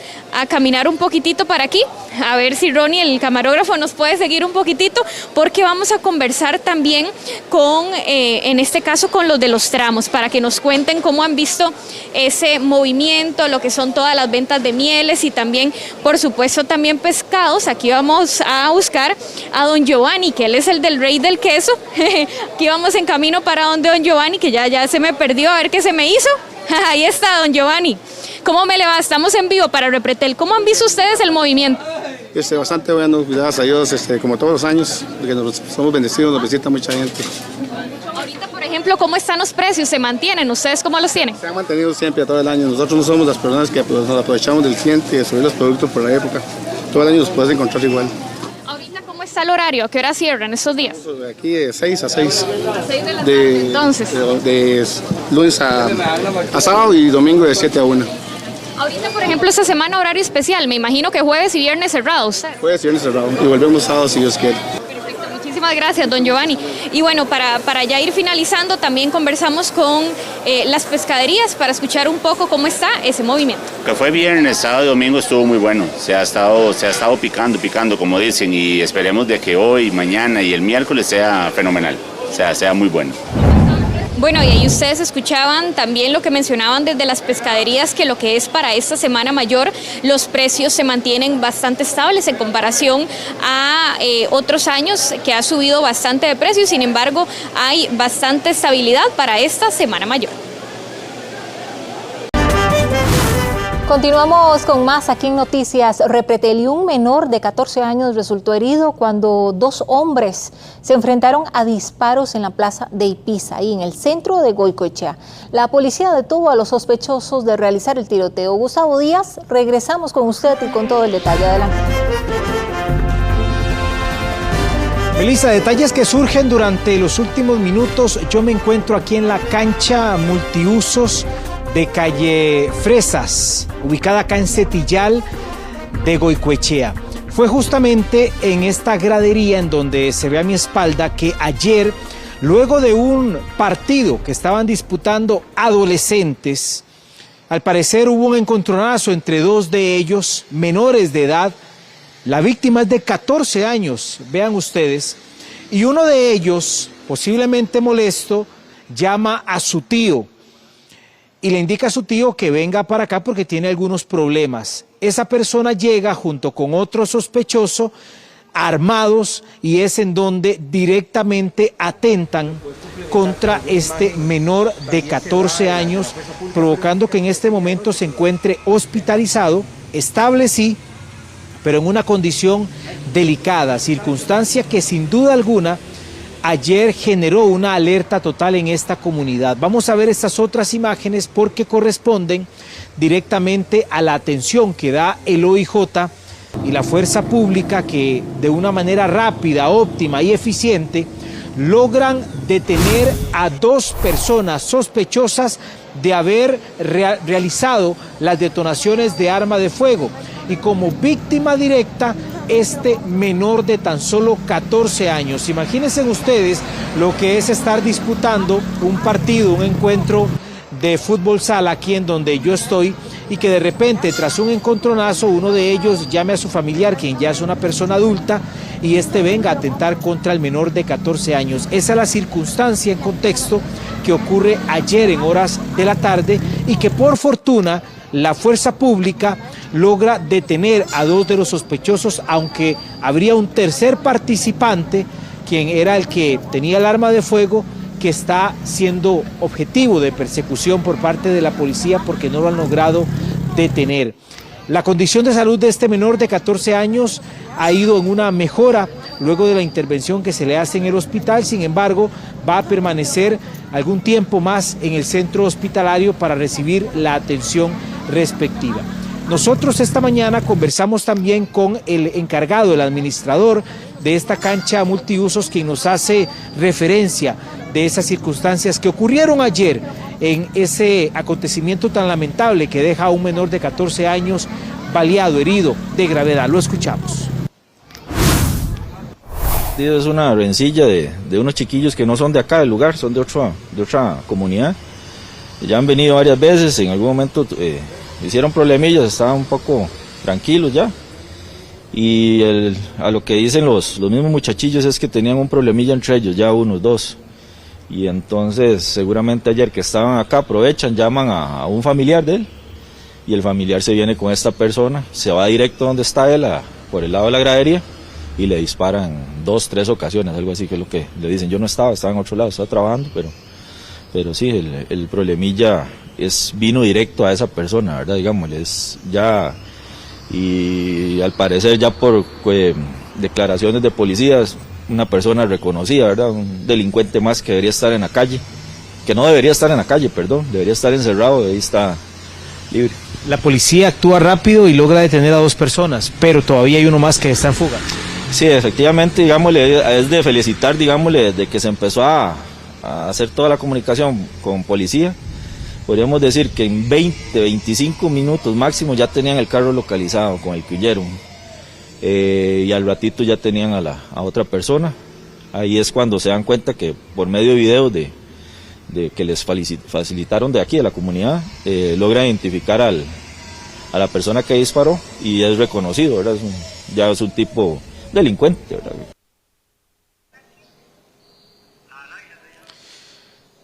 caminar un poquitito para aquí, a ver si Ronnie, el camarógrafo, nos puede seguir un poquitito, porque vamos a conversar también con, en este caso, con los de los tramos, para que nos cuenten cómo han visto ese movimiento, lo que son todas las ventas de mieles y también, por supuesto, también pescados, tenemos, aquí vamos a buscar a don Giovanni, que él es el del Rey del Queso. Aquí vamos en camino para donde don Giovanni, que ya se me perdió, a ver qué se me hizo. Ahí está don Giovanni. ¿Cómo me le va? Estamos en vivo para Repretel. ¿Cómo han visto ustedes el movimiento? Bastante bueno, gracias a Dios, como todos los años, porque somos bendecidos, nos visita mucha gente. Ahorita, por ejemplo, ¿cómo están los precios? ¿Se mantienen? ¿Ustedes cómo los tienen? Se han mantenido siempre, todo el año. Nosotros no somos las personas que nos aprovechamos del cliente y de subir los productos por la época. Todo el año los puedes encontrar igual. Ahorita, ¿cómo está el horario? ¿A qué hora cierran estos días? Aquí de 6 a 6. A 6 de la tarde, entonces. De lunes a sábado y domingo de 7 a 1. Ahorita, por ejemplo, esta semana horario especial. Me imagino que jueves y viernes cerrados. Jueves y viernes cerrados. Y volvemos sábado si Dios quiere. Perfecto, muchísimas gracias, don Giovanni. Y bueno, para ya ir finalizando, también conversamos con las pescaderías para escuchar un poco cómo está ese movimiento. Que fue viernes, sábado y domingo estuvo muy bueno. Se ha estado picando, como dicen, y esperemos de que hoy, mañana y el miércoles sea fenomenal, sea muy bueno. Bueno, y ahí ustedes escuchaban también lo que mencionaban desde las pescaderías, que lo que es para esta Semana Mayor, los precios se mantienen bastante estables en comparación a otros años que ha subido bastante de precio. Sin embargo, hay bastante estabilidad para esta Semana Mayor. Continuamos con más aquí en Noticias Repretel. Y un menor de 14 años resultó herido cuando dos hombres se enfrentaron a disparos en la plaza de Ipiza, ahí en el centro de Goicoechea. La policía detuvo a los sospechosos de realizar el tiroteo. Gustavo Díaz, regresamos con usted y con todo el detalle. Adelante. Melissa, detalles que surgen durante los últimos minutos. Yo me encuentro aquí en la cancha multiusos de calle Fresas, ubicada acá en Cetillal de Goicoechea. Fue justamente en esta gradería en donde se ve a mi espalda que ayer, luego de un partido que estaban disputando adolescentes, al parecer hubo un encontronazo entre dos de ellos, menores de edad. La víctima es de 14 años, vean ustedes, y uno de ellos, posiblemente molesto, llama a su tío y le indica a su tío que venga para acá porque tiene algunos problemas. Esa persona llega junto con otro sospechoso armados y es en donde directamente atentan contra este menor de 14 años, provocando que en este momento se encuentre hospitalizado, estable sí, pero en una condición delicada, circunstancia que sin duda alguna ayer generó una alerta total en esta comunidad. Vamos a ver estas otras imágenes porque corresponden directamente a la atención que da el OIJ y la fuerza pública, que de una manera rápida, óptima y eficiente logran detener a dos personas sospechosas de haber realizado las detonaciones de arma de fuego, y como víctima directa este menor de tan solo 14 años. Imagínense ustedes lo que es estar disputando un partido, un encuentro de fútbol sala aquí en donde yo estoy, y que de repente tras un encontronazo uno de ellos llame a su familiar, quien ya es una persona adulta, y este venga a atentar contra el menor de 14 años. Esa es la circunstancia en contexto que ocurre ayer en horas de la tarde, y que por fortuna la fuerza pública logra detener a dos de los sospechosos, aunque habría un tercer participante, quien era el que tenía el arma de fuego, que está siendo objetivo de persecución por parte de la policía porque no lo han logrado detener. La condición de salud de este menor de 14 años ha ido en una mejora luego de la intervención que se le hace en el hospital. Sin embargo, va a permanecer algún tiempo más en el centro hospitalario para recibir la atención respectiva. Nosotros esta mañana conversamos también con el encargado, el administrador de esta cancha multiusos, quien nos hace referencia de esas circunstancias que ocurrieron ayer en ese acontecimiento tan lamentable que deja a un menor de 14 años baleado, herido de gravedad. Lo escuchamos. Es una rencilla de unos chiquillos que no son de acá del lugar, son de otra comunidad. Ya han venido varias veces, en algún momento hicieron problemillas, estaban un poco tranquilos ya. Y a lo que dicen los mismos muchachillos es que tenían un problemilla entre ellos, ya unos dos. Y entonces seguramente ayer que estaban acá aprovechan, llaman a un familiar de él, y el familiar se viene con esta persona, se va directo donde está él a por el lado de la gradería y le disparan 2, 3 ocasiones, algo así, que es lo que le dicen. Yo no estaba en otro lado, estaba trabajando, pero sí, el problemilla vino directo a esa persona, ¿verdad? Digámosle, y al parecer ya por declaraciones de policías, una persona reconocida, ¿verdad? Un delincuente más que debería estar en la calle, que no debería estar en la calle, perdón, debería estar encerrado, ahí está libre. La policía actúa rápido y logra detener a 2 personas, pero todavía hay uno más que está en fuga. Sí, efectivamente, digámosle, es de felicitar, digámosle, desde que se empezó a hacer toda la comunicación con policía. Podríamos decir que en 25 minutos máximo ya tenían el carro localizado con el que huyeron, y al ratito ya tenían a otra persona. Ahí es cuando se dan cuenta que por medio de videos que les facilitaron de aquí, de la comunidad, logran identificar a la persona que disparó y es reconocido, ¿verdad? Ya es un tipo delincuente, ¿verdad?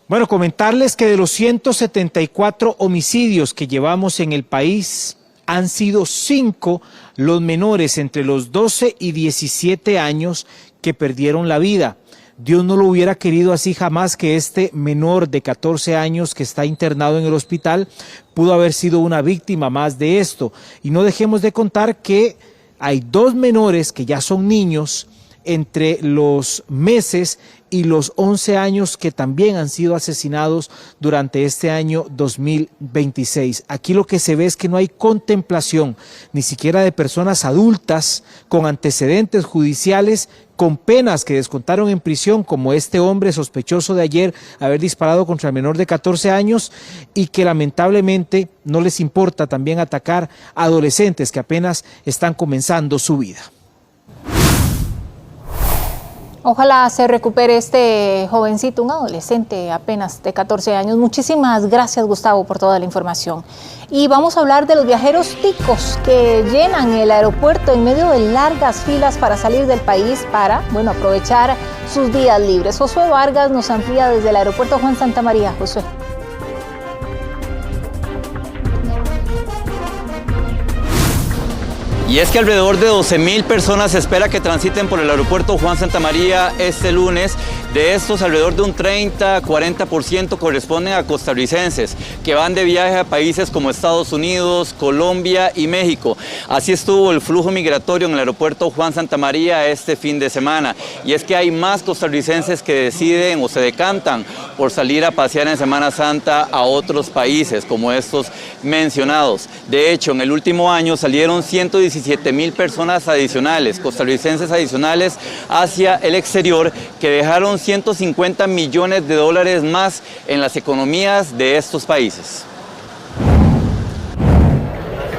Bueno, comentarles que de los 174 homicidios que llevamos en el país, han sido 5 los menores entre los 12 y 17 años que perdieron la vida. Dios no lo hubiera querido así jamás, que este menor de 14 años que está internado en el hospital pudo haber sido una víctima más de esto. Y no dejemos de contar que hay 2 menores que ya son niños entre los meses y los 11 años que también han sido asesinados durante este año 2026. Aquí lo que se ve es que no hay contemplación, ni siquiera de personas adultas con antecedentes judiciales, con penas que descontaron en prisión, como este hombre sospechoso de ayer haber disparado contra el menor de 14 años, y que lamentablemente no les importa también atacar a adolescentes que apenas están comenzando su vida. Ojalá se recupere este jovencito, un adolescente apenas de 14 años. Muchísimas gracias, Gustavo, por toda la información. Y vamos a hablar de los viajeros ticos que llenan el aeropuerto en medio de largas filas para salir del país para, aprovechar sus días libres. Josué Vargas nos amplía desde el aeropuerto Juan Santamaría. Josué. Y es que alrededor de 12.000 personas se espera que transiten por el aeropuerto Juan Santamaría este lunes. De estos, alrededor de un 30-40% corresponden a costarricenses que van de viaje a países como Estados Unidos, Colombia y México. Así estuvo el flujo migratorio en el aeropuerto Juan Santamaría este fin de semana. Y es que hay más costarricenses que deciden o se decantan por salir a pasear en Semana Santa a otros países, como estos mencionados. De hecho, en el último año salieron 117.000 personas adicionales, costarricenses adicionales, hacia el exterior, que dejaron 150 millones de dólares más en las economías de estos países.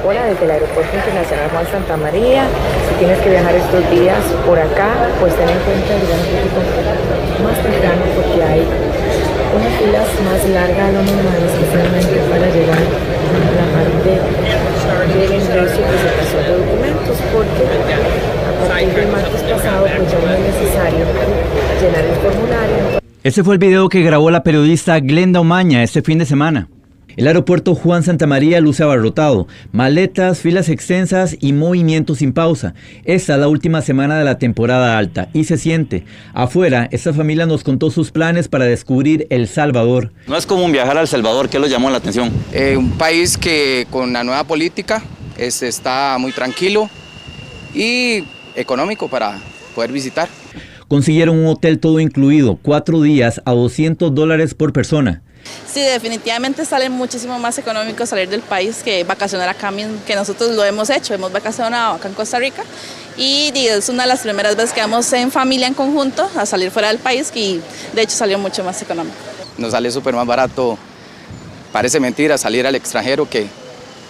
Hola, desde el Aeropuerto Internacional Juan Santamaría. Si tienes que viajar estos días por acá, pues ten en cuenta llegar un poquito más temprano, porque hay unas filas más largas de lo normal, especialmente para llegar a la parte del ingreso y presentación de documentos, porque a partir del martes pasado pues ya no es necesario llenar el formulario. Ese fue el video que grabó la periodista Glenda Omaña este fin de semana. El aeropuerto Juan Santamaría luce abarrotado, maletas, filas extensas y movimiento sin pausa. Esta es la última semana de la temporada alta y se siente. Afuera, esta familia nos contó sus planes para descubrir El Salvador. No es común viajar a El Salvador, ¿qué lo llamó la atención? Un país que con la nueva política está muy tranquilo y económico para poder visitar. Consiguieron un hotel todo incluido, 4 días a $200 por persona. Sí, definitivamente sale muchísimo más económico salir del país que vacacionar acá mismo, que nosotros lo hemos hecho, hemos vacacionado acá en Costa Rica y es una de las primeras veces que vamos en familia en conjunto a salir fuera del país y de hecho salió mucho más económico. Nos sale súper más barato, parece mentira, salir al extranjero que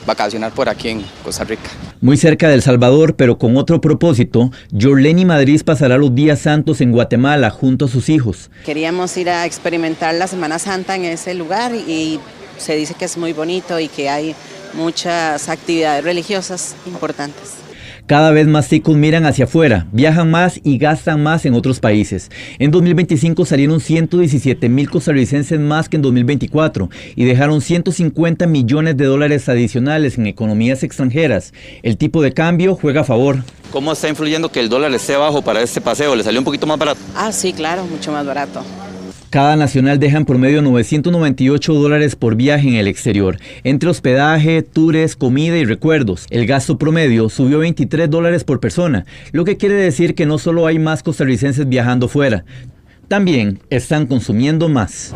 vacacionar por aquí en Costa Rica. Muy cerca de El Salvador, pero con otro propósito, Jorleni Madrid pasará los días santos en Guatemala junto a sus hijos. Queríamos ir a experimentar la Semana Santa en ese lugar y se dice que es muy bonito y que hay muchas actividades religiosas importantes. Cada vez más ticos miran hacia afuera, viajan más y gastan más en otros países. En 2025 salieron 117.000 costarricenses más que en 2024 y dejaron 150 millones de dólares adicionales en economías extranjeras. El tipo de cambio juega a favor. ¿Cómo está influyendo que el dólar esté bajo para este paseo? ¿Le salió un poquito más barato? Ah, sí, claro, mucho más barato. Cada nacional deja en promedio $998 por viaje en el exterior, entre hospedaje, tours, comida y recuerdos. El gasto promedio subió $23 por persona, lo que quiere decir que no solo hay más costarricenses viajando fuera, también están consumiendo más.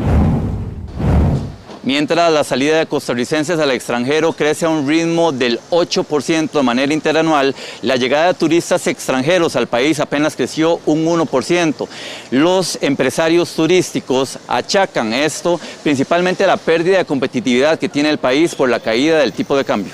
Mientras la salida de costarricenses al extranjero crece a un ritmo del 8% de manera interanual, la llegada de turistas extranjeros al país apenas creció un 1%. Los empresarios turísticos achacan esto principalmente a la pérdida de competitividad que tiene el país por la caída del tipo de cambio.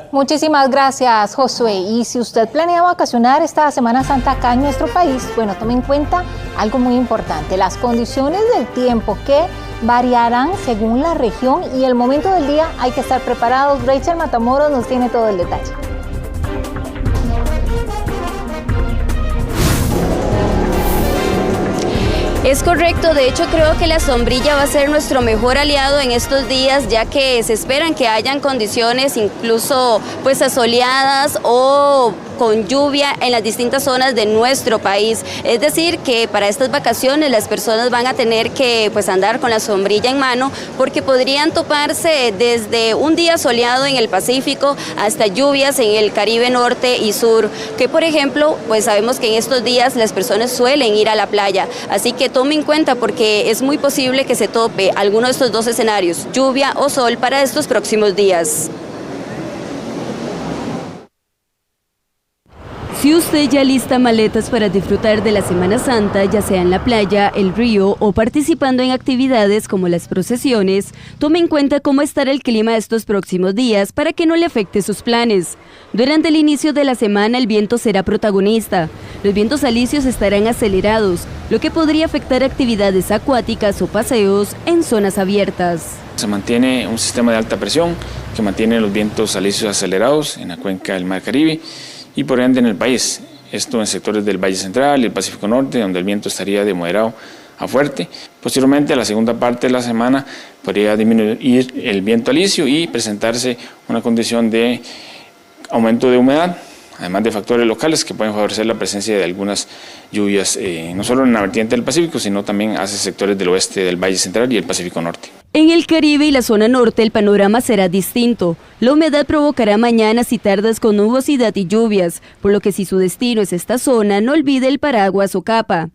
Muchísimas gracias, Josué. Y si usted planea vacacionar esta Semana Santa acá en nuestro país, bueno, tome en cuenta algo muy importante, las condiciones del tiempo que variarán según la región y el momento del día. Hay que estar preparados. Rachel Matamoros nos tiene todo el detalle. Es correcto, de hecho creo que la sombrilla va a ser nuestro mejor aliado en estos días, ya que se esperan que hayan condiciones incluso pues asoleadas o con lluvia en las distintas zonas de nuestro país. Es decir, que para estas vacaciones las personas van a tener que pues andar con la sombrilla en mano, porque podrían toparse desde un día soleado en el Pacífico hasta lluvias en el Caribe norte y sur, que por ejemplo pues sabemos que en estos días las personas suelen ir a la playa, así que tome en cuenta porque es muy posible que se tope alguno de estos dos escenarios, lluvia o sol, para estos próximos días. Si usted ya lista maletas para disfrutar de la Semana Santa, ya sea en la playa, el río o participando en actividades como las procesiones, tome en cuenta cómo estará el clima estos próximos días para que no le afecte sus planes. Durante el inicio de la semana el viento será protagonista. Los vientos alisios estarán acelerados, lo que podría afectar actividades acuáticas o paseos en zonas abiertas. Se mantiene un sistema de alta presión que mantiene los vientos alisios acelerados en la cuenca del Mar Caribe y por ende en el país. Esto en sectores del Valle Central y el Pacífico Norte, donde el viento estaría de moderado a fuerte. Posteriormente, a la segunda parte de la semana, podría disminuir el viento alisio y presentarse una condición de aumento de humedad, además de factores locales que pueden favorecer la presencia de algunas lluvias, no solo en la vertiente del Pacífico, sino también hacia sectores del oeste del Valle Central y el Pacífico Norte. En el Caribe y la zona norte el panorama será distinto. La humedad provocará mañanas y tardes con nubosidad y lluvias, por lo que si su destino es esta zona, no olvide el paraguas o capa.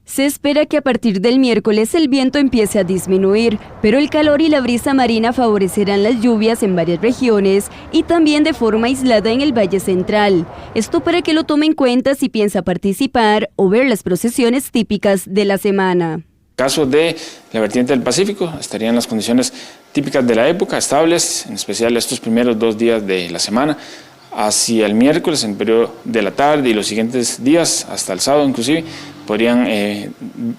Se espera que a partir del miércoles el viento empiece a disminuir, pero el calor y la brisa marina favorecerán las lluvias en varias regiones y también de forma aislada en el Valle Central. Esto para que lo tome en cuenta si piensa participar o ver las procesiones típicas de la semana. En caso de la vertiente del Pacífico, estarían las condiciones típicas de la época, estables, en especial estos primeros 2 días de la semana. Hacia el miércoles, en el periodo de la tarde y los siguientes días, hasta el sábado inclusive, podrían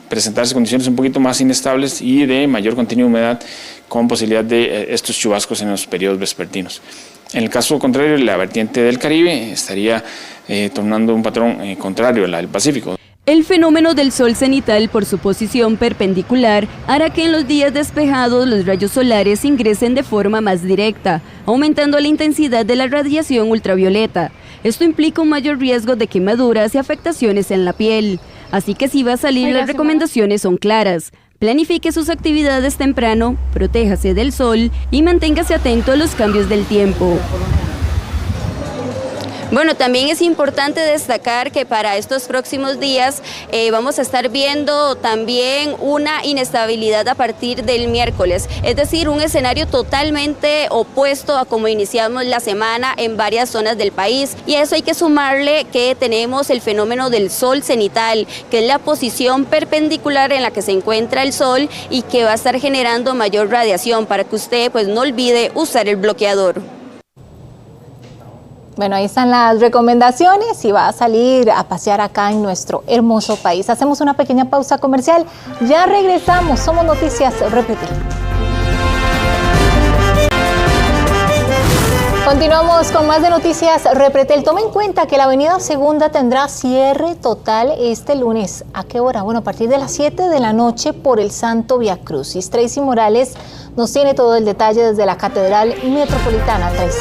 presentarse condiciones un poquito más inestables y de mayor contenido de humedad, con posibilidad de estos chubascos en los periodos vespertinos. En el caso contrario, la vertiente del Caribe estaría tomando un patrón contrario a la del Pacífico. El fenómeno del sol cenital por su posición perpendicular hará que en los días despejados los rayos solares ingresen de forma más directa, aumentando la intensidad de la radiación ultravioleta. Esto implica un mayor riesgo de quemaduras y afectaciones en la piel. Así que si va a salir, las recomendaciones son claras. Planifique sus actividades temprano, protéjase del sol y manténgase atento a los cambios del tiempo. Bueno, también es importante destacar que para estos próximos días vamos a estar viendo también una inestabilidad a partir del miércoles, es decir, un escenario totalmente opuesto a como iniciamos la semana en varias zonas del país, y a eso hay que sumarle que tenemos el fenómeno del sol cenital, que es la posición perpendicular en la que se encuentra el sol y que va a estar generando mayor radiación, para que usted pues no olvide usar el bloqueador. Bueno, ahí están las recomendaciones y va a salir a pasear acá en nuestro hermoso país. Hacemos una pequeña pausa comercial. Ya regresamos. Somos Noticias Repretel. Continuamos con más de Noticias Repretel. Tome en cuenta que la avenida Segunda tendrá cierre total este lunes. ¿A qué hora? Bueno, a partir de las 7 de la noche por el Santo Via Crucis. Tracy Morales nos tiene todo el detalle desde la Catedral Metropolitana. Tracy.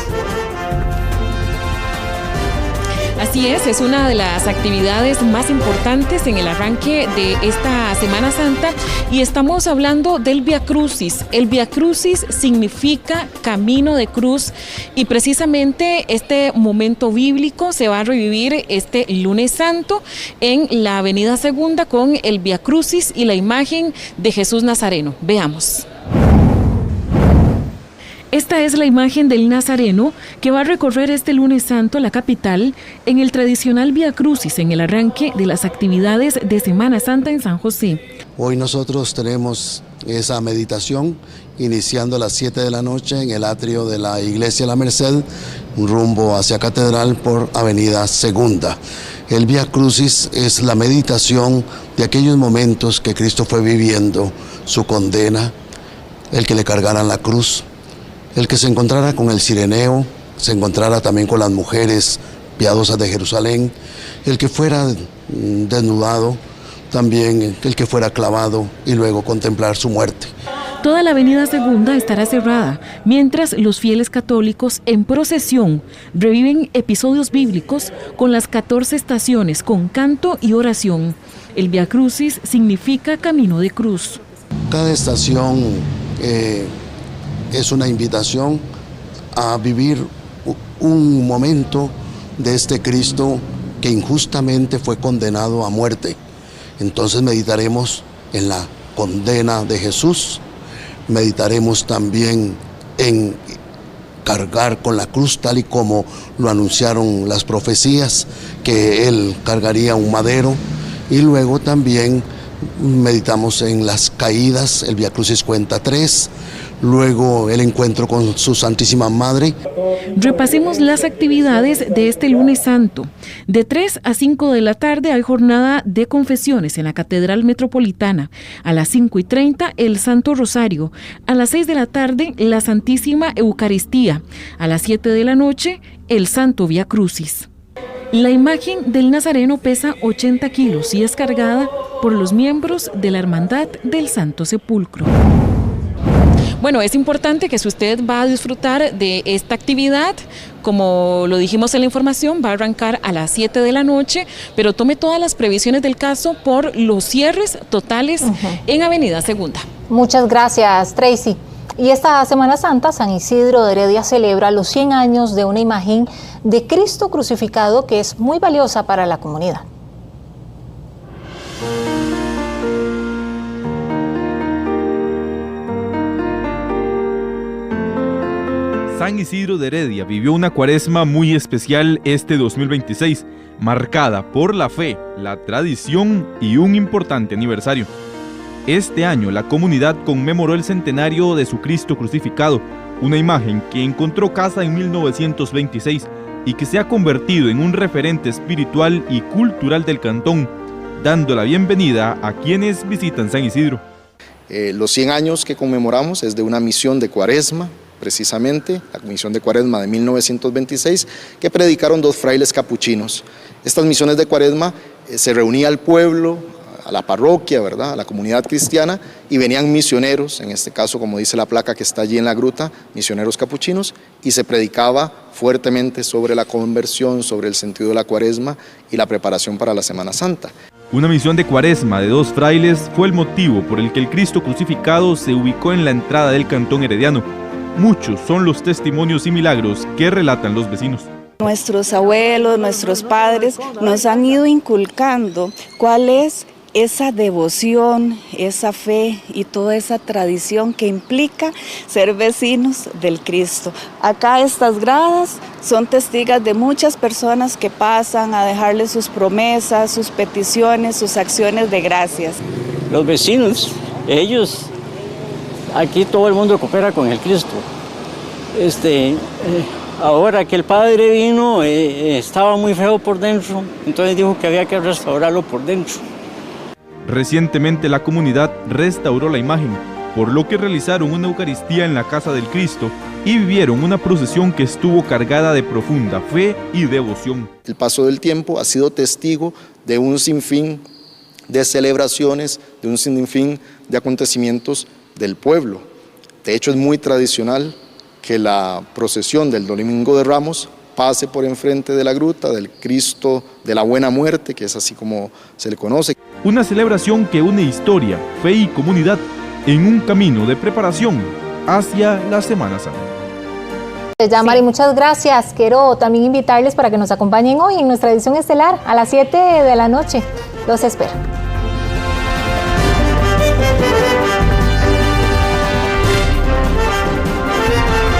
Así es una de las actividades más importantes en el arranque de esta Semana Santa y estamos hablando del Vía Crucis. El Vía Crucis significa camino de cruz y precisamente este momento bíblico se va a revivir este lunes santo en la Avenida Segunda con el Vía Crucis y la imagen de Jesús Nazareno. Veamos. Esta es la imagen del Nazareno que va a recorrer este lunes santo la capital en el tradicional Vía Crucis en el arranque de las actividades de Semana Santa en San José. Hoy nosotros tenemos esa meditación iniciando a las 7 de la noche en el atrio de la Iglesia La Merced, rumbo hacia Catedral por Avenida Segunda. El Vía Crucis es la meditación de aquellos momentos que Cristo fue viviendo, su condena, el que le cargaran la cruz, el que se encontrara con el Cireneo, se encontrara también con las mujeres piadosas de Jerusalén, el que fuera desnudado, también el que fuera clavado y luego contemplar su muerte. Toda la Avenida Segunda estará cerrada, mientras los fieles católicos en procesión reviven episodios bíblicos con las 14 estaciones, con canto y oración. El Vía Crucis significa camino de cruz. Cada estación es una invitación a vivir un momento de este Cristo que injustamente fue condenado a muerte. Entonces meditaremos en la condena de Jesús, meditaremos también en cargar con la cruz tal y como lo anunciaron las profecías, que Él cargaría un madero, y luego también meditamos en las caídas, el Vía Crucis cuenta 3, luego el encuentro con su Santísima Madre. Repasemos las actividades de este lunes santo. De 3 a 5 de la tarde hay jornada de confesiones en la Catedral Metropolitana. A las 5:30 el Santo Rosario. A las 6 de la tarde la Santísima Eucaristía. A las 7 de la noche el Santo Vía Crucis. La imagen del Nazareno pesa 80 kilos y es cargada por los miembros de la Hermandad del Santo Sepulcro. Bueno, es importante que si usted va a disfrutar de esta actividad, como lo dijimos en la información, va a arrancar a las 7 de la noche, pero tome todas las previsiones del caso por los cierres totales en Avenida Segunda. Muchas gracias, Tracy. Y esta Semana Santa, San Isidro de Heredia celebra los 100 años de una imagen de Cristo crucificado que es muy valiosa para la comunidad. San Isidro de Heredia vivió una cuaresma muy especial este 2026, marcada por la fe, la tradición y un importante aniversario. Este año la comunidad conmemoró el centenario de su Cristo crucificado, una imagen que encontró casa en 1926 y que se ha convertido en un referente espiritual y cultural del cantón, dando la bienvenida a quienes visitan San Isidro. Los 100 años que conmemoramos es de una misión de cuaresma, precisamente, la misión de cuaresma de 1926, que predicaron 2 frailes capuchinos. Estas misiones de cuaresma se reunía al pueblo, a la parroquia, ¿verdad?, a la comunidad cristiana, y venían misioneros, en este caso, como dice la placa que está allí en la gruta, misioneros capuchinos, y se predicaba fuertemente sobre la conversión, sobre el sentido de la cuaresma y la preparación para la Semana Santa. Una misión de cuaresma de 2 frailes fue el motivo por el que el Cristo crucificado se ubicó en la entrada del cantón herediano. Muchos son los testimonios y milagros que relatan los vecinos. Nuestros abuelos, nuestros padres nos han ido inculcando cuál es esa devoción, esa fe y toda esa tradición que implica ser vecinos del Cristo. Acá estas gradas son testigos de muchas personas que pasan a dejarle sus promesas, sus peticiones, sus acciones de gracias. Los vecinos, ellos, aquí todo el mundo coopera con el Cristo. Ahora que el Padre vino, estaba muy feo por dentro, entonces dijo que había que restaurarlo por dentro. Recientemente la comunidad restauró la imagen, por lo que realizaron una Eucaristía en la Casa del Cristo y vivieron una procesión que estuvo cargada de profunda fe y devoción. El paso del tiempo ha sido testigo de un sinfín de celebraciones, de un sinfín de acontecimientos del pueblo. De hecho, es muy tradicional que la procesión del Domingo de Ramos pase por enfrente de la gruta del Cristo de la Buena Muerte, que es así como se le conoce. Una celebración que une historia, fe y comunidad en un camino de preparación hacia la Semana Santa. Ya, Mari, muchas gracias. Quiero también invitarles para que nos acompañen hoy en nuestra edición estelar a las 7 de la noche. Los espero.